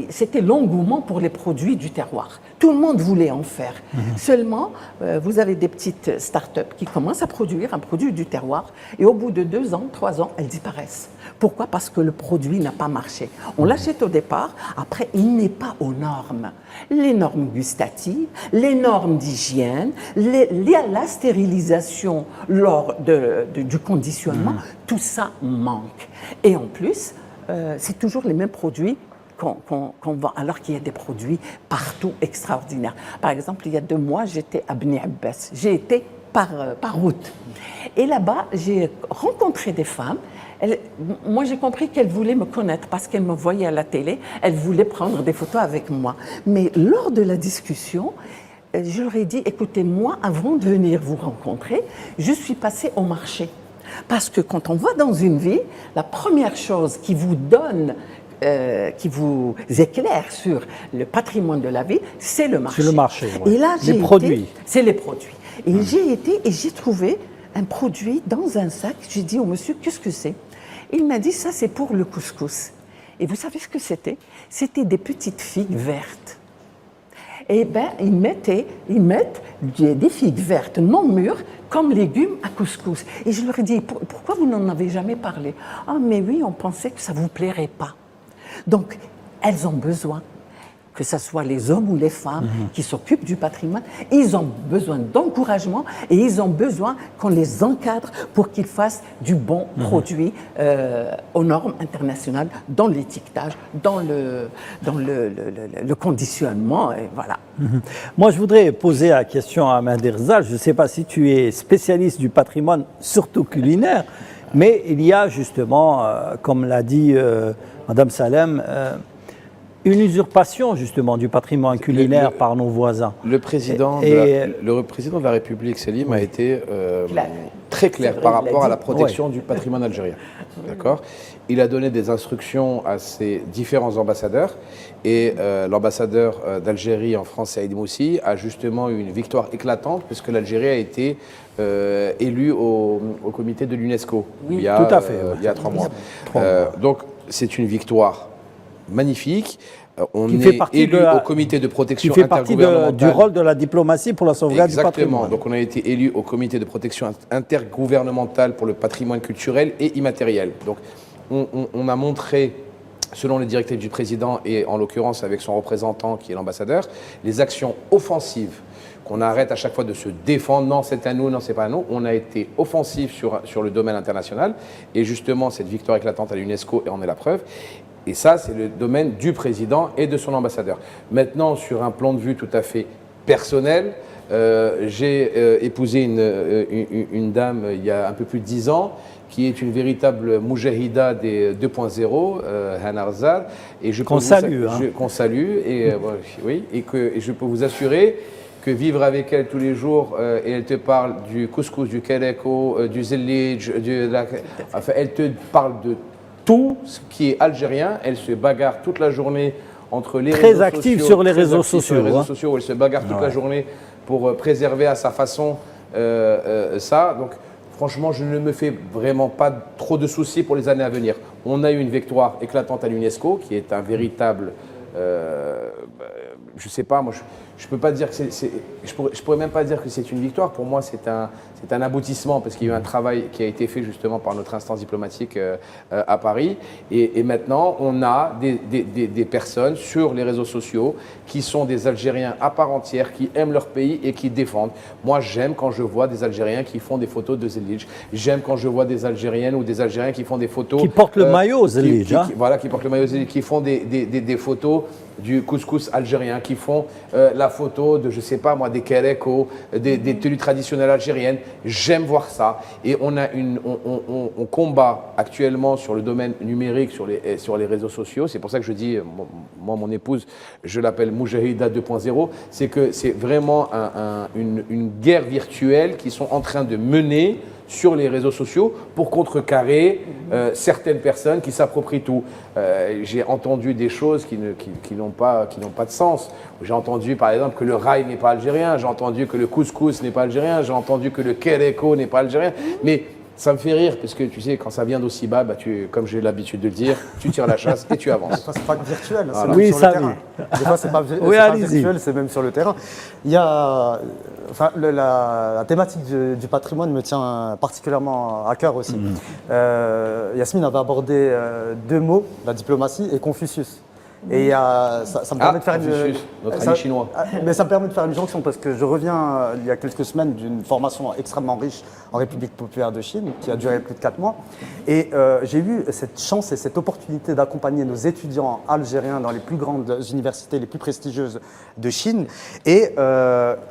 c'était l'engouement pour les produits du terroir. Tout le monde voulait en faire. Seulement, vous avez des petites start-up qui commencent à produire un produit du terroir et au bout de 2 ans, 3 ans, elles disparaissent. Pourquoi? Parce que le produit n'a pas marché. On l'achète au départ, après, il n'est pas aux normes. Les normes gustatives, les normes d'hygiène, la stérilisation lors du conditionnement, tout ça manque. Et en plus, c'est toujours les mêmes produits qu'on vend, alors qu'il y a des produits partout extraordinaires. Par exemple, il y a 2 mois, j'étais à Bni Abbas. J'ai été par route. Et là-bas, j'ai rencontré des femmes. Moi, j'ai compris qu'elles voulaient me connaître parce qu'elles me voyaient à la télé. Elles voulaient prendre des photos avec moi. Mais lors de la discussion, je leur ai dit, écoutez, moi, avant de venir vous rencontrer, je suis passée au marché. Parce que quand on va dans une ville, la première chose qui vous donne qui vous éclaire sur le patrimoine de la ville, c'est le marché. C'est le marché, ouais. Et là, les produits. C'est les produits. Et j'ai été et j'ai trouvé un produit dans un sac. J'ai dit au monsieur, qu'est-ce que c'est? Il m'a dit, ça c'est pour le couscous. Et vous savez ce que c'était? C'était des petites figues vertes. Eh bien, ils mettent des figues vertes non mûres comme légumes à couscous. Et je leur ai dit, pourquoi vous n'en avez jamais parlé? Ah, mais oui, on pensait que ça ne vous plairait pas. Donc, elles ont besoin que ce soit les hommes ou les femmes qui s'occupent du patrimoine, ils ont besoin d'encouragement et ils ont besoin qu'on les encadre pour qu'ils fassent du bon produit aux normes internationales, dans l'étiquetage, dans le conditionnement, et voilà. Moi, je voudrais poser la question à Madirza. Je ne sais pas si tu es spécialiste du patrimoine, surtout culinaire, mais il y a justement, comme l'a dit Madame Salem, une usurpation justement du patrimoine culinaire par nos voisins. Le président de la République, Selim, a été très clair par rapport à la protection du patrimoine algérien. D'accord ? Il a donné des instructions à ses différents ambassadeurs et l'ambassadeur d'Algérie en France, Saïd Moussi, a justement eu une victoire éclatante puisque l'Algérie a été élue au comité de l'UNESCO il y a 3 mois. Donc c'est une victoire magnifique. On est élu au comité de protection intergouvernementale. Tu fais partie du rôle de la diplomatie pour la sauvegarde du patrimoine. Exactement. Donc on a été élu au comité de protection intergouvernementale pour le patrimoine culturel et immatériel. Donc on a montré, selon les directives du président et en l'occurrence avec son représentant qui est l'ambassadeur, les actions offensives qu'on arrête à chaque fois de se défendre, non c'est à nous, non c'est pas à nous. On a été offensif sur le domaine international et justement cette victoire éclatante à l'UNESCO en est la preuve. Et ça, c'est le domaine du président et de son ambassadeur. Maintenant, sur un plan de vue tout à fait personnel, j'ai épousé une dame il y a un peu plus de 10 ans, qui est une véritable moujahida des 2.0, Hana Arzad. Qu'on salue. Qu'on salue, et je peux vous assurer que vivre avec elle tous les jours, et elle te parle du couscous, du keleko, du zellij, enfin, elle te parle de tout ce qui est algérien. Elle se bagarre toute la journée entre les réseaux sociaux. Très active sur les réseaux sociaux. Elle se bagarre toute la journée pour préserver à sa façon ça. Donc franchement, je ne me fais vraiment pas trop de soucis pour les années à venir. On a eu une victoire éclatante à l'UNESCO qui est un véritable... je sais pas, moi je peux pas dire que je pourrais même pas dire que c'est une victoire. Pour moi, c'est un aboutissement parce qu'il y a eu un travail qui a été fait justement par notre instance diplomatique à Paris. Et maintenant, on a des personnes sur les réseaux sociaux qui sont des Algériens à part entière, qui aiment leur pays et qui défendent. Moi, j'aime quand je vois des Algériens qui font des photos de Zellij. J'aime quand je vois des Algériennes ou des Algériens qui font des photos... Qui portent le maillot Zellij. Voilà, qui portent le maillot Zellij, qui font des photos du couscous algérien, qui font la photo de, je sais pas moi, des kérékos, des tenues traditionnelles algériennes. J'aime voir ça. Et on combat actuellement sur le domaine numérique, sur les réseaux sociaux. C'est pour ça que je dis, moi, mon épouse, je l'appelle Moujahida 2.0. C'est que c'est vraiment une guerre virtuelle qu'ils sont en train de mener sur les réseaux sociaux pour contrecarrer certaines personnes qui s'approprient tout. J'ai entendu des choses qui n'ont pas de sens. J'ai entendu par exemple que le rail n'est pas algérien, j'ai entendu que le couscous n'est pas algérien, j'ai entendu que le kereko n'est pas algérien. Mais ça me fait rire parce que tu sais, quand ça vient d'aussi bas, comme j'ai l'habitude de le dire, tu tires la chasse et tu avances. C'est pas virtuel, voilà. C'est même sur le terrain. Des fois, c'est pas virtuel, c'est même sur le terrain. Il y a, la thématique du patrimoine me tient particulièrement à cœur aussi. Yasmine avait abordé 2 mots, la diplomatie et Confucius. Et ça me permet de faire notre ami chinois. Mais ça me permet de faire une jonction parce que je reviens il y a quelques semaines d'une formation extrêmement riche en République populaire de Chine qui a duré plus de 4 mois. Et j'ai eu cette chance et cette opportunité d'accompagner nos étudiants algériens dans les plus grandes universités, les plus prestigieuses de Chine. Et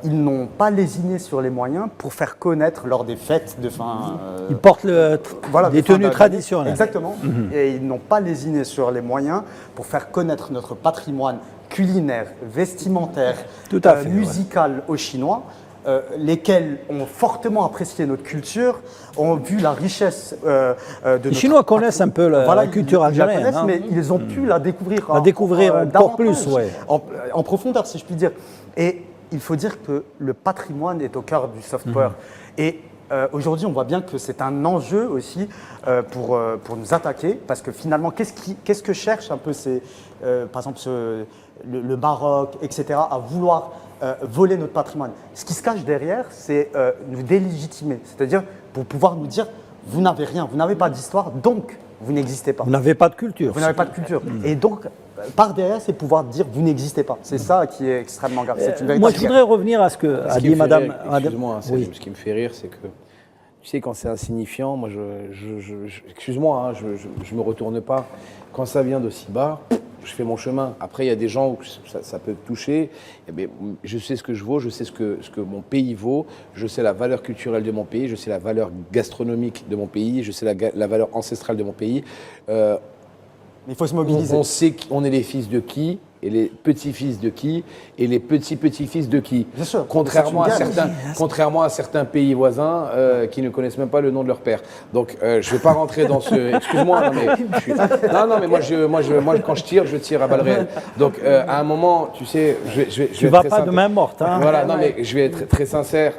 ils n'ont pas lésiné sur les moyens pour faire connaître lors des fêtes de fin. Ils portent des tenues traditionnelles. Exactement. Et ils n'ont pas lésiné sur les moyens pour faire connaître notre patrimoine culinaire, vestimentaire, musical aux Chinois, lesquels ont fortement apprécié notre culture, ont vu la richesse de Les Chinois connaissent un peu la culture algérienne. Ils la connaissent, mais ils ont pu la découvrir encore plus, en profondeur, si je puis dire. Et il faut dire que le patrimoine est au cœur du soft power. Et aujourd'hui, on voit bien que c'est un enjeu aussi pour nous attaquer, parce que finalement, qu'est-ce que cherche un peu par exemple le Maroc, etc., à vouloir voler notre patrimoine. Ce qui se cache derrière, c'est nous délégitimer, c'est-à-dire pour pouvoir nous dire vous n'avez rien, vous n'avez pas d'histoire, donc vous n'existez pas. Vous n'avez pas de culture. Vous n'avez pas de culture. Et donc, par derrière, c'est pouvoir dire vous n'existez pas. C'est ça qui est extrêmement grave. C'est une Moi, véritable je voudrais revenir à ce que a dit Madame. Excuse-moi, Oui. ce qui me fait rire, c'est que, tu sais, quand c'est insignifiant, moi, excuse-moi, hein, je me retourne pas. Quand ça vient d'aussi bas, je fais mon chemin. Après, il y a des gens où ça peut toucher. Eh bien, je sais ce que je vaux, je sais ce que mon pays vaut, je sais la valeur culturelle de mon pays, je sais la valeur gastronomique de mon pays, je sais la valeur ancestrale de mon pays. Mais il faut se mobiliser. On sait qu'on est les fils de qui, et les petits-fils de qui, et les petits-petits-fils de qui. Bien sûr. Contrairement C'est à certains pays voisins qui ne connaissent même pas le nom de leur père. Donc, je ne vais pas rentrer dans ce... Excuse-moi, non, mais moi, quand je tire à balles réelles. Donc, à un moment, tu sais, Tu ne vas pas de main morte. Hein. Voilà, non, mais je vais être très sincère.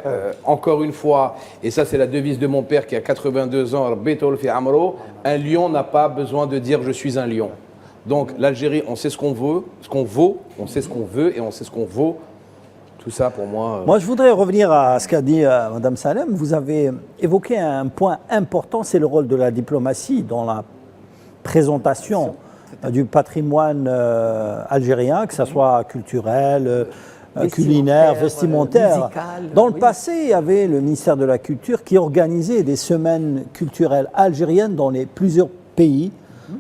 Encore une fois, et ça, c'est la devise de mon père qui a 82 ans, un lion n'a pas besoin de dire « je suis un lion ». Donc l'Algérie, on sait ce qu'on veut, on sait ce qu'on veut et on sait ce qu'on vaut. Tout ça pour moi. Moi, je voudrais revenir à ce qu'a dit Madame Salem. Vous avez évoqué un point important, c'est le rôle de la diplomatie dans la présentation du patrimoine algérien, que ce soit culturel, culinaire, vestimentaire. Musical, dans le passé, il y avait le ministère de la Culture qui organisait des semaines culturelles algériennes dans plusieurs pays.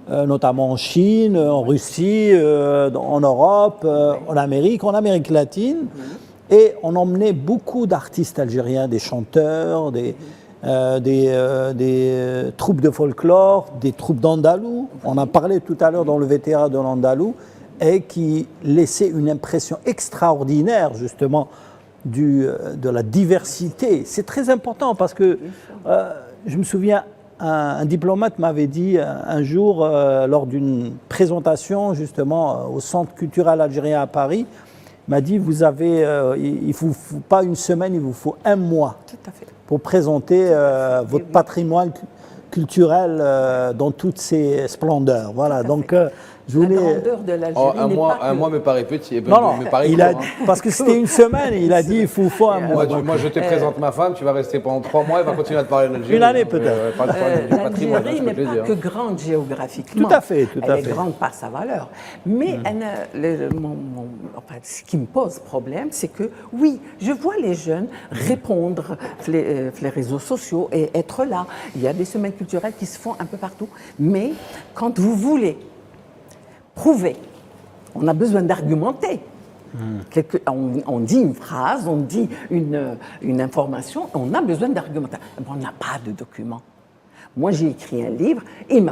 Notamment en Chine, en Russie, en Europe, en Amérique latine. Et on emmenait beaucoup d'artistes algériens, des chanteurs, des troupes de folklore, des troupes d'andalou. On a parlé tout à l'heure dans le VTA de l'andalou, et qui laissaient une impression extraordinaire, justement, de la diversité. C'est très important parce que je me souviens, un diplomate m'avait dit un jour, lors d'une présentation justement au Centre culturel algérien à Paris, m'a dit il ne vous faut pas une semaine, il vous faut un mois pour présenter votre patrimoine culturel dans toutes ses splendeurs. Voilà, donc je voulais... La grandeur de l'Algérie un mois me paraît petit. Non, me paraît il court, a, hein. parce que c'était une semaine, il a dit il faut un mois. Moi, je te présente ma femme, tu vas rester pendant 3 mois, elle va continuer à te parler de l'Algérie. Une année peut-être. L'Algérie n'est pas que grande géographiquement. Tout à fait, tout à fait. Elle est grande par sa valeur. Mais ce qui me pose problème, c'est que oui, je vois les jeunes répondre les réseaux sociaux et être là. Il y a des semaines culturelles qui se font un peu partout. Mais quand vous voulez prouver, on a besoin d'argumenter. On dit une phrase, on dit une information, on a besoin d'argumenter. On n'a pas de documents. Moi, j'ai écrit un livre, il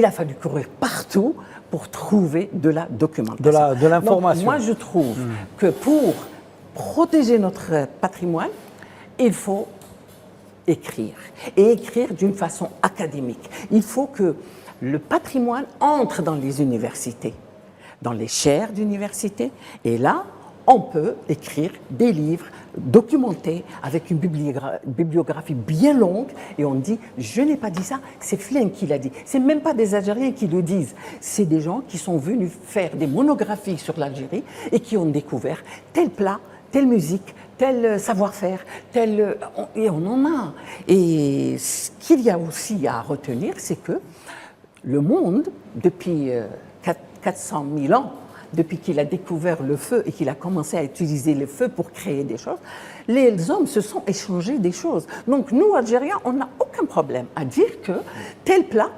a fallu courir partout pour trouver de la documentation. De l'information. Donc, moi, je trouve que pour protéger notre patrimoine, il faut écrire. Et écrire d'une façon académique. Il faut que le patrimoine entre dans les universités, dans les chaires d'université, et là, on peut écrire des livres documentés avec une bibliographie bien longue, et on dit « je n'ai pas dit ça, c'est Flynn qui l'a dit ». Ce n'est même pas des Algériens qui le disent, c'est des gens qui sont venus faire des monographies sur l'Algérie et qui ont découvert tel plat, telle musique, tel savoir-faire, et on en a. Et ce qu'il y a aussi à retenir, c'est que le monde, depuis 400 000 ans, depuis qu'il a découvert le feu et qu'il a commencé à utiliser le feu pour créer des choses, les hommes se sont échangés des choses. Donc nous, Algériens, on n'a aucun problème à dire que tel plat,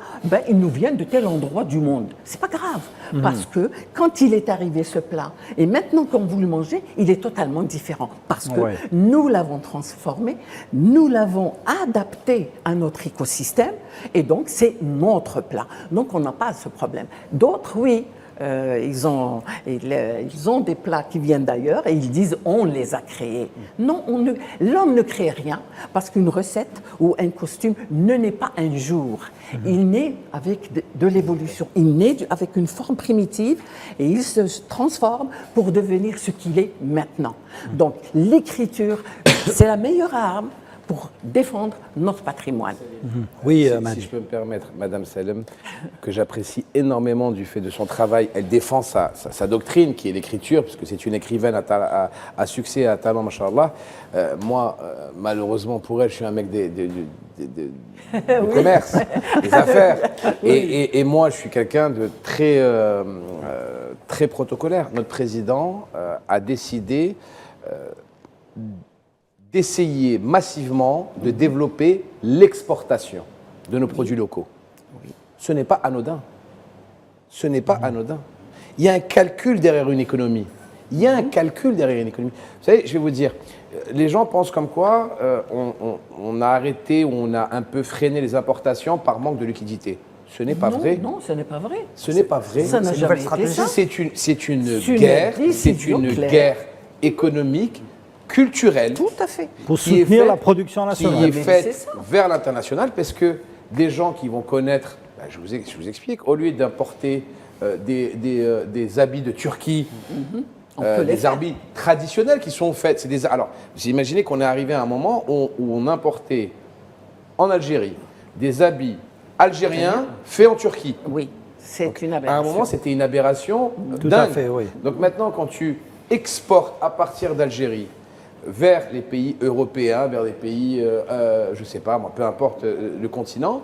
il nous vient de tel endroit du monde. C'est pas grave, parce que quand il est arrivé ce plat, et maintenant quand vous le mangez, il est totalement différent. Parce que nous l'avons transformé, nous l'avont adapté à notre écosystème, et donc c'est notre plat. Donc on n'a pas ce problème. D'autres, oui. Ils ont des plats qui viennent d'ailleurs et ils disent on les a créés. Non, l'homme ne crée rien parce qu'une recette ou un costume ne naît pas un jour. Il naît avec de l'évolution. Il naît avec une forme primitive et il se transforme pour devenir ce qu'il est maintenant. Donc l'écriture, c'est la meilleure arme pour défendre notre patrimoine. Oui, Si je peux me permettre, Madame Salem, que j'apprécie énormément du fait de son travail, elle défend sa doctrine, qui est l'écriture, puisque c'est une écrivaine à succès, à talent, machallah. Moi, malheureusement pour elle, je suis un mec du commerce, des affaires. Et moi, je suis quelqu'un de très protocolaire. Notre président a décidé d'essayer massivement de développer l'exportation de nos produits locaux. Ce n'est pas anodin. Ce n'est pas anodin. Il y a un calcul derrière une économie. Il y a un calcul derrière une économie. Vous savez, je vais vous dire, les gens pensent comme quoi on a arrêté ou on a un peu freiné les importations par manque de liquidité. Ce n'est pas vrai. Non, ce n'est pas vrai. Ce n'est pas vrai. Ça n'a jamais été ça. C'est une guerre économique, culturelle. Tout à fait. Pour soutenir la production Qui nationale. est faite vers l'international, parce que des gens qui vont connaître, je vous explique, au lieu d'importer des habits de Turquie, des habits traditionnels qui sont faits. Alors, vous imaginez qu'on est arrivé à un moment où on importait en Algérie des habits algériens faits en Turquie. Oui, c'est une À aberration. un moment, c'était une aberration Tout dingue. à fait, oui. Donc maintenant, quand tu exportes à partir d'Algérie vers les pays européens, vers les pays, je ne sais pas, moi, peu importe le continent,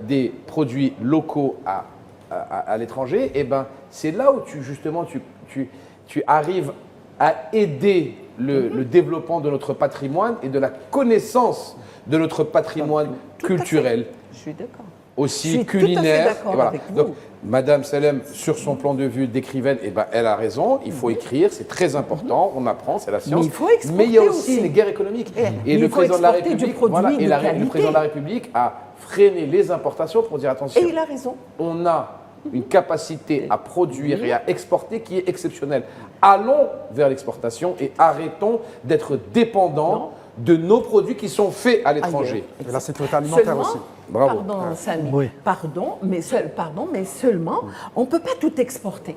des produits locaux à l'étranger, et ben, c'est là où tu arrives à aider le développement de notre patrimoine et de la connaissance de notre patrimoine culturel. Je suis d'accord. Aussi Je suis culinaire. tout à fait d'accord avec vous. Donc, Madame Salem, sur son plan de vue d'écrivaine, eh ben, elle a raison, il faut écrire, c'est très important, on apprend, c'est la science. Mais il faut exporter Mais il y a aussi aussi. une guerre économique. Et le il faut président de la exporter du République, produit de le qualité. président de la République a freiné les importations pour dire attention. Et il a raison. On a une capacité à produire et à exporter qui est exceptionnelle. Allons vers l'exportation et arrêtons d'être dépendants de nos produits qui sont faits à l'étranger. Et la sécurité alimentaire Seulement, aussi. Bravo. Pardon, Samy. Oui. Pardon, mais seulement, on ne peut pas tout exporter.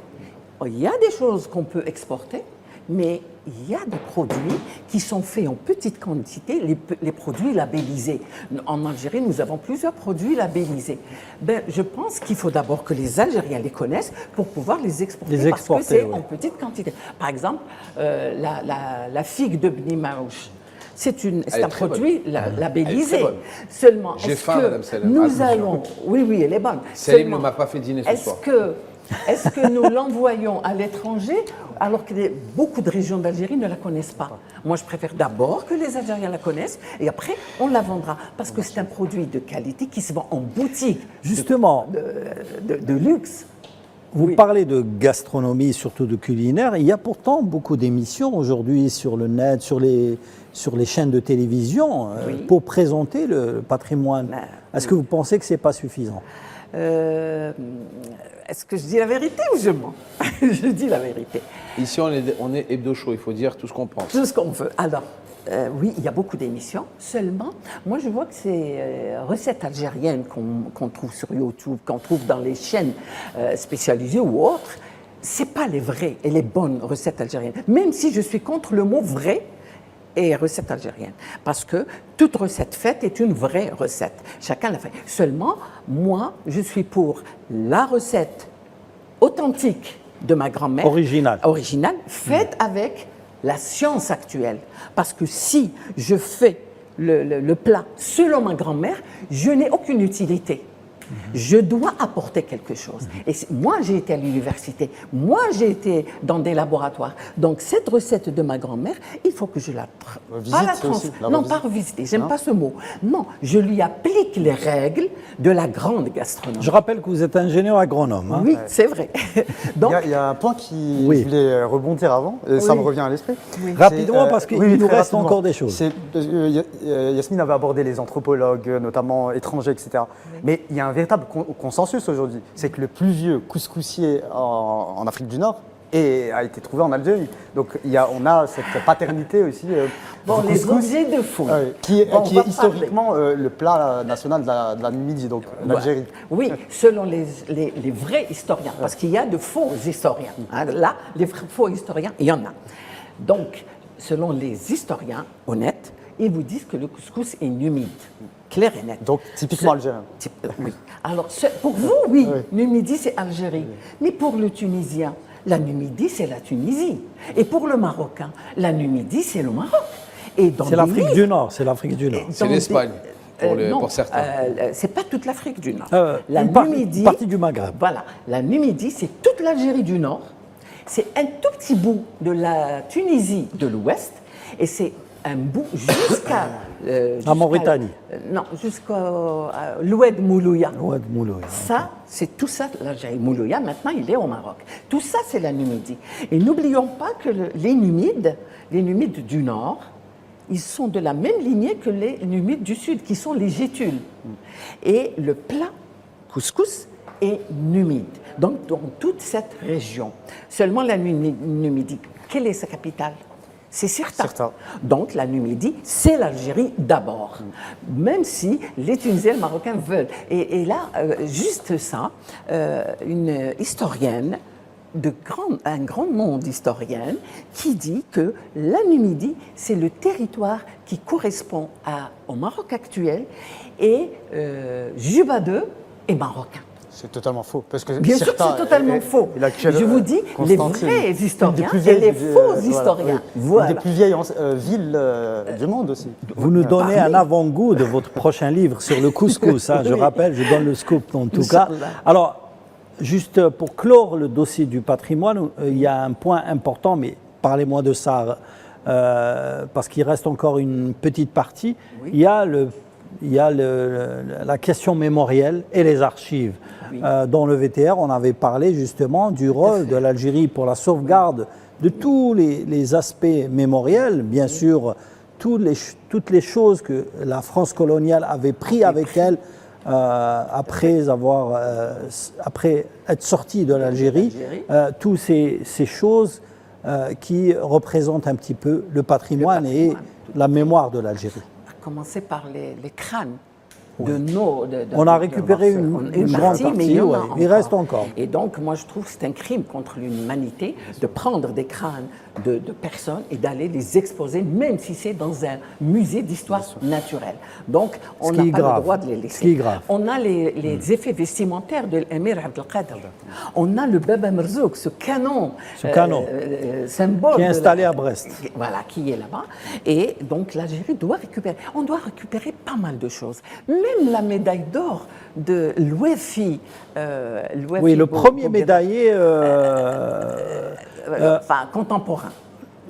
Il y a des choses qu'on peut exporter, mais il y a des produits qui sont faits en petite quantité, les produits labellisés. En Algérie, nous avons plusieurs produits labellisés. Je pense qu'il faut d'abord que les Algériens les connaissent pour pouvoir les exporter, parce que c'est en petite quantité. Par exemple, la figue de Bni Maouche. C'est un produit labellisé. Seulement, J'ai est-ce faim, Madame que Salem. nous allons... Oui, elle est bonne. Salim ne Seulement, m'a pas fait dîner ce soir. Est-ce que nous l'envoyons à l'étranger alors que beaucoup de régions d'Algérie ne la connaissent pas? Moi, je préfère d'abord que les Algériens la connaissent et après, on la vendra. Parce que c'est un produit de qualité qui se vend en boutique. Justement, De luxe. vous parlez de gastronomie, surtout de culinaire. Il y a pourtant beaucoup d'émissions aujourd'hui sur le net, sur les chaînes de télévision pour présenter le patrimoine. Est-ce que vous pensez que ce n'est pas suffisant? Est-ce que je dis la vérité ou je mens? Je dis la vérité. Ici, on est hebdo show, il faut dire tout ce qu'on pense. Tout ce qu'on veut. Alors, oui, il y a beaucoup d'émissions. Seulement, moi, je vois que ces recettes algériennes qu'on trouve sur YouTube, qu'on trouve dans les chaînes spécialisées ou autres, c'est pas les vraies et les bonnes recettes algériennes. Même si je suis contre le mot vrai et recette algérienne. Parce que toute recette faite est une vraie recette. Chacun l'a fait. Seulement, moi, je suis pour la recette authentique de ma grand-mère. Originale, faite avec la science actuelle. Parce que si je fais le plat selon ma grand-mère, je n'ai aucune utilité. Je dois apporter quelque chose. Et moi, j'ai été à l'université. Moi, j'ai été dans des laboratoires. Donc, cette recette de ma grand-mère, il faut que je la... pas revisiter. J'aime pas ce mot. Non, je lui applique les règles de la grande gastronomie. Je rappelle que vous êtes ingénieur agronome. Hein? Oui, c'est vrai. Donc, il y a un point qui je voulais rebondir avant, et ça me revient à l'esprit. Rapidement, parce qu'il nous reste encore des choses. Yasmine avait abordé les anthropologues, notamment étrangers, etc. Mais il y a un véritable consensus aujourd'hui. C'est que le plus vieux couscoussier en Afrique du Nord a été trouvé en Algérie. Donc on a cette paternité aussi. Les objets de fou. Qui est historiquement le plat national de la Midi, donc l'Algérie. Oui, selon les vrais historiens, parce qu'il y a de faux historiens. Là, les faux historiens, il y en a. Donc, selon les historiens honnêtes, ils vous disent que le couscous est numide, clair et net. Donc, typiquement algérien. Oui. Alors, pour vous, oui, Numidie, c'est Algérie. Mais pour le Tunisien, la Numidie, c'est la Tunisie. Et pour le Marocain, la Numidie, c'est le Maroc. C'est l'Afrique du Nord, c'est l'Afrique du Nord. C'est l'Espagne, pour certains. C'est pas toute l'Afrique du Nord. Une partie du Maghreb. Voilà, la Numidie, c'est toute l'Algérie du Nord. C'est un tout petit bout de la Tunisie de l'Ouest. Et c'est un bout jusqu'à... la Mauritanie. Non, jusqu'à l'Oued Moulouya. L'Oued Moulouya. Ça, c'est tout ça, l'Algérie. Moulouya, maintenant, il est au Maroc. Tout ça, c'est la Numidie. Et n'oublions pas que les Numides du Nord, ils sont de la même lignée que les Numides du Sud, qui sont les Gétules. Et le plat couscous est numide. Donc, dans toute cette région. Seulement la Numidie, quelle est sa capitale? C'est Cirta. Donc la Numidie, c'est l'Algérie d'abord, même si les Tunisiens et les Marocains veulent. Et là, juste ça, une historienne, un grand nom d'historienne, qui dit que la Numidie, c'est le territoire qui correspond au Maroc actuel et Juba II est marocain. C'est totalement faux. Parce que bien sûr que c'est totalement faux. Je vous dis, les vrais historiens et les faux historiens. Voilà. Une des plus vieilles villes du monde aussi. Vous nous donnez un avant-goût de votre prochain livre sur le couscous. Hein, je rappelle, je donne le scoop en tout cas. Alors, juste pour clore le dossier du patrimoine, il y a un point important, mais parlez-moi de ça, parce qu'il reste encore une petite partie. Oui. Il y a la question mémorielle et les archives. Oui. Dans le VTR, on avait parlé justement du rôle de l'Algérie pour la sauvegarde de tous les aspects mémoriels, bien sûr, toutes les choses que la France coloniale avait pris avec elle après être sortie de l'Algérie, toutes ces choses qui représentent un petit peu le patrimoine et la mémoire de l'Algérie. Commencer par les crânes oui. de nos... on a récupéré une grande partie, mais il reste encore. Et donc, moi, je trouve que c'est un crime contre l'humanité de prendre des crânes de personnes et d'aller les exposer, même si c'est dans un musée d'histoire naturelle. Donc, on n'a pas le droit de les laisser. On a les effets vestimentaires de l'émir Abdelkader. On a le Baba Merzouk, ce canon symbole. Qui est installé à Brest. Voilà, qui est là-bas. Et donc, l'Algérie doit récupérer. On doit récupérer pas mal de choses. Même la médaille d'or de l'UEFI. Oui, le premier médaillé contemporain.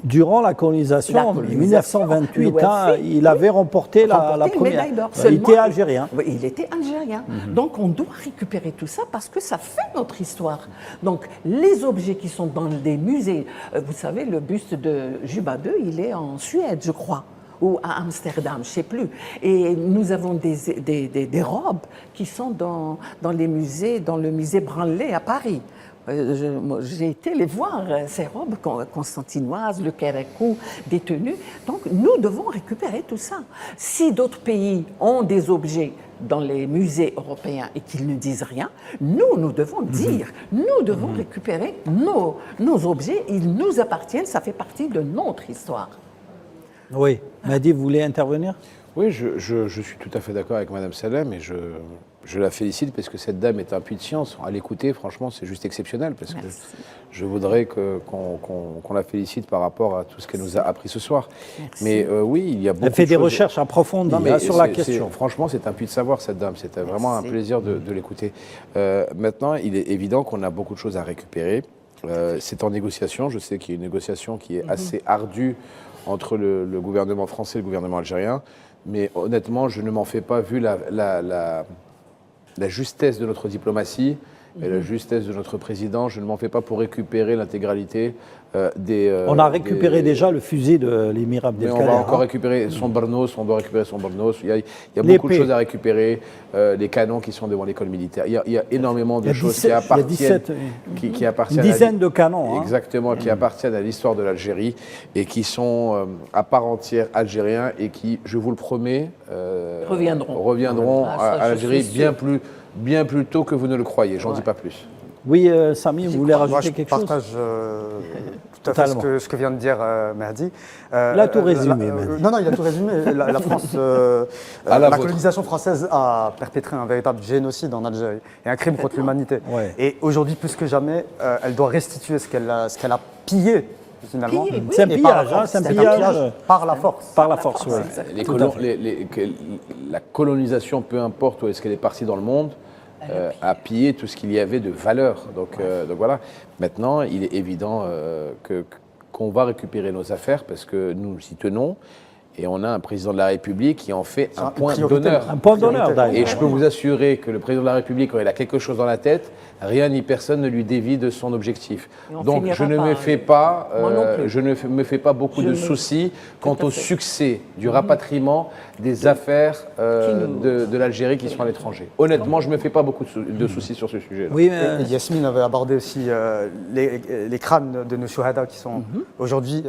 Durant la colonisation, en 1928, il avait remporté la première. Il était algérien. Oui, il était algérien. Donc on doit récupérer tout ça parce que ça fait notre histoire. Donc les objets qui sont dans des musées, vous savez, le buste de Juba II, il est en Suède, je crois, ou à Amsterdam, je ne sais plus. Et nous avons des robes qui sont dans les musées, dans le musée Branly à Paris. J'ai été les voir, ces robes constantinoises, le kérékou, des tenues. Donc, nous devons récupérer tout ça. Si d'autres pays ont des objets dans les musées européens et qu'ils ne disent rien, nous devons dire, nous devons récupérer nos objets, ils nous appartiennent, ça fait partie de notre histoire. Oui. Mehdi, vous voulez intervenir ? Oui, je suis tout à fait d'accord avec Mme Salem et je la félicite parce que cette dame est un puits de science. À l'écouter, franchement, c'est juste exceptionnel parce que je voudrais qu'on la félicite par rapport à tout ce qu'elle nous a appris ce soir. Merci. Mais oui, il y a beaucoup de choses. Elle fait des recherches approfondies sur la question. Franchement, c'est un puits de savoir, cette dame. C'était vraiment un plaisir de l'écouter. Maintenant, il est évident qu'on a beaucoup de choses à récupérer. C'est en négociation. Je sais qu'il y a une négociation qui est assez ardue entre le gouvernement français et le gouvernement algérien. Mais honnêtement, je ne m'en fais pas, vu la justesse de notre diplomatie et la justesse de notre président, je ne m'en fais pas pour récupérer l'intégralité des... on a récupéré déjà le fusil de l'émir Abdelkader. On va encore récupérer son Barnos, on doit récupérer son Barnos. Il y a beaucoup de choses à récupérer, les canons qui sont devant l'école militaire. Il y a énormément de choses qui appartiennent... qui appartiennent une dizaine de canons. Exactement, qui appartiennent à l'histoire de l'Algérie et qui sont à part entière algériens et qui, je vous le promets, reviendront à l'Algérie bien plus tôt que vous ne le croyez. J'en dis pas plus. Oui, Samy, vous voulez Moi, rajouter je quelque chose? partage tout à fait ce que vient de dire Mahdi. Il a tout résumé, Mahdi. Non, il a tout résumé. La France, la colonisation française a perpétré un véritable génocide en Algérie et un crime contre l'humanité. Ouais. Et aujourd'hui, plus que jamais, elle doit restituer ce qu'elle a pillé, finalement. Pillé, oui. C'est un Et par la pillage, hein, force. c'est un C'est pillage. par la force. Par la force, oui. La colonisation, peu importe où est-ce qu'elle est partie dans le monde, a pillé tout ce qu'il y avait de valeur. Donc voilà. Maintenant, il est évident qu'on va récupérer nos affaires parce que nous y tenons. Et on a un président de la République qui en fait un point d'honneur. Un point d'honneur, d'ailleurs. Et je peux vous assurer que le président de la République, quand il a quelque chose dans la tête, rien ni personne ne lui dévie de son objectif. Donc je ne me fais pas, beaucoup de soucis quant au succès du rapatriement des affaires de l'Algérie qui sont à l'étranger. Honnêtement, je ne me fais pas beaucoup de soucis sur ce sujet-là. Oui, Et Yasmine avait abordé aussi les crânes de nos shuhada qui sont aujourd'hui,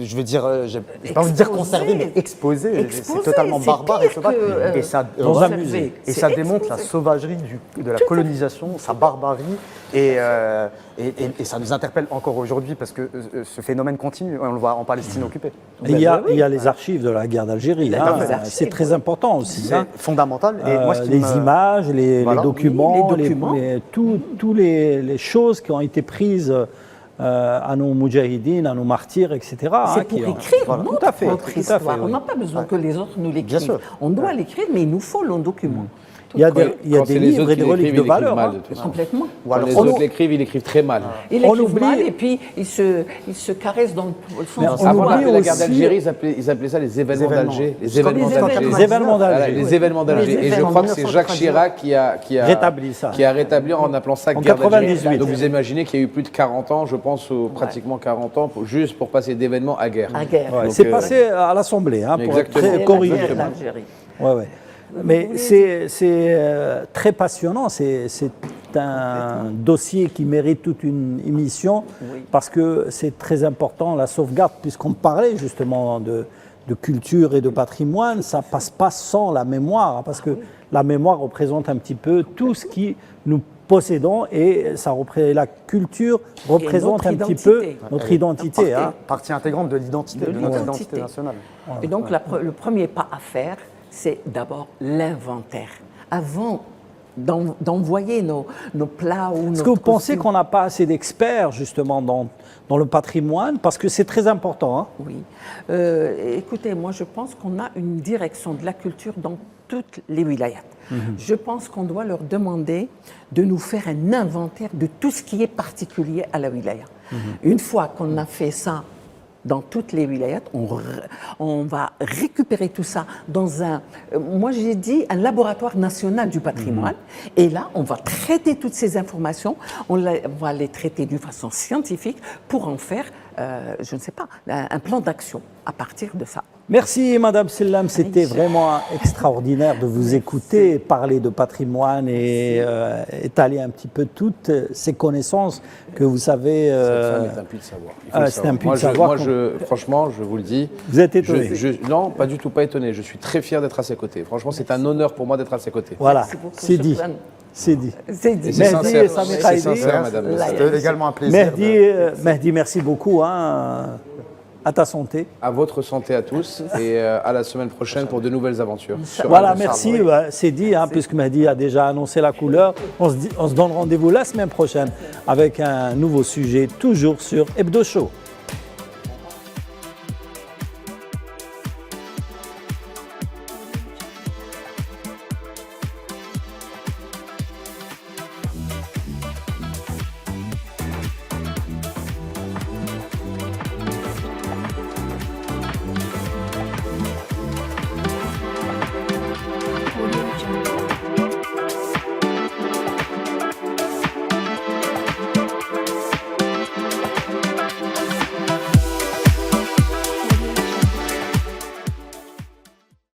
je veux dire, j'ai pas envie de dire conservés, mais exposés. C'est totalement barbare et sauvage. dans un musée. Et ça démontre la sauvagerie de la colonisation, sa barbarie. Et ça nous interpelle encore aujourd'hui parce que ce phénomène continue. On le voit en Palestine occupée. Et il y a les archives de la guerre d'Algérie. Hein. C'est très important aussi. C'est fondamental. Et moi, images, les documents, Oui, les documents. toutes les choses qui ont été prises à nos moudjahidines, à nos martyrs, etc. C'est pour écrire notre histoire. Oui. On n'a pas besoin que les autres nous Bien l'écrivent. sûr. On doit l'écrire, mais il nous faut le document. Il y a des livres et des reliques de valeur. Hein. Complètement. Quand les autres l'écrivent, ils l'écrivent très mal. Il écrit mal et puis il se caresse dans le sens. Avant oublie la guerre aussi- d'Algérie, ils appelaient ça les événements d'Alger. Les événements d'Alger. Les événements d'Alger. Les événements d'Alger. Et je crois que c'est Jacques Chirac qui a Rétabli ça. qui a rétabli en appelant ça En guerre d'Algérie. 98. Donc vous imaginez qu'il y a eu plus de 40 ans, je pense, pratiquement 40 ans, juste pour passer d'événement à guerre. À guerre. Ouais, Donc, c'est passé à l'Assemblée, hein, pour être exactement. très corrigé. C'est la guerre d'Algérie. Ouais. Mais c'est très passionnant. C'est un dossier qui mérite toute une émission parce que c'est très important, la sauvegarde, puisqu'on parlait justement de culture et de patrimoine, ça ne passe pas sans la mémoire, parce que la mémoire représente un petit peu tout ce qui nous possédons et la culture représente un petit peu notre identité. Hein. Partie intégrante de l'identité, de notre identité nationale. Et donc le premier pas à faire, c'est d'abord l'inventaire. Avant d'envoyer nos plats ou nos... Est-ce que vous pensez qu'on n'a pas assez d'experts justement dans le patrimoine? Parce que c'est très important. Hein. Oui. Écoutez, moi je pense qu'on a une direction de la culture dans toutes les wilayats. Je pense qu'on doit leur demander de nous faire un inventaire de tout ce qui est particulier à la wilaya. Une fois qu'on a fait ça dans toutes les wilayats, on va récupérer tout ça dans moi j'ai dit un laboratoire national du patrimoine. Et là, on va traiter toutes ces informations, on va les traiter d'une façon scientifique pour en faire, je ne sais pas, un plan d'action à partir de ça. Merci Madame Sellam, c'était vraiment extraordinaire de vous écouter, parler de patrimoine et étaler un petit peu toutes ces connaissances que vous savez. C'est un puits de savoir. C'est un puits de savoir. Franchement, je vous le dis. Vous êtes étonné? Non, pas du tout, pas étonné. Je suis très fier d'être à ses côtés. Franchement, c'est un honneur pour moi d'être à ses côtés. Voilà, beaucoup, c'est dit. Shukran. C'est dit. C'est dit. Et c'est Mehdi sincère, et Sami c'est Khaïdi. sincère, madame. C'était également un plaisir. Mehdi, merci beaucoup. Hein. À ta santé. À votre santé à tous et à la semaine prochaine pour de nouvelles aventures. Voilà, merci. C'est dit, hein, puisque Mehdi a déjà annoncé la couleur. On se donne rendez-vous la semaine prochaine avec un nouveau sujet, toujours sur Hebdo Show.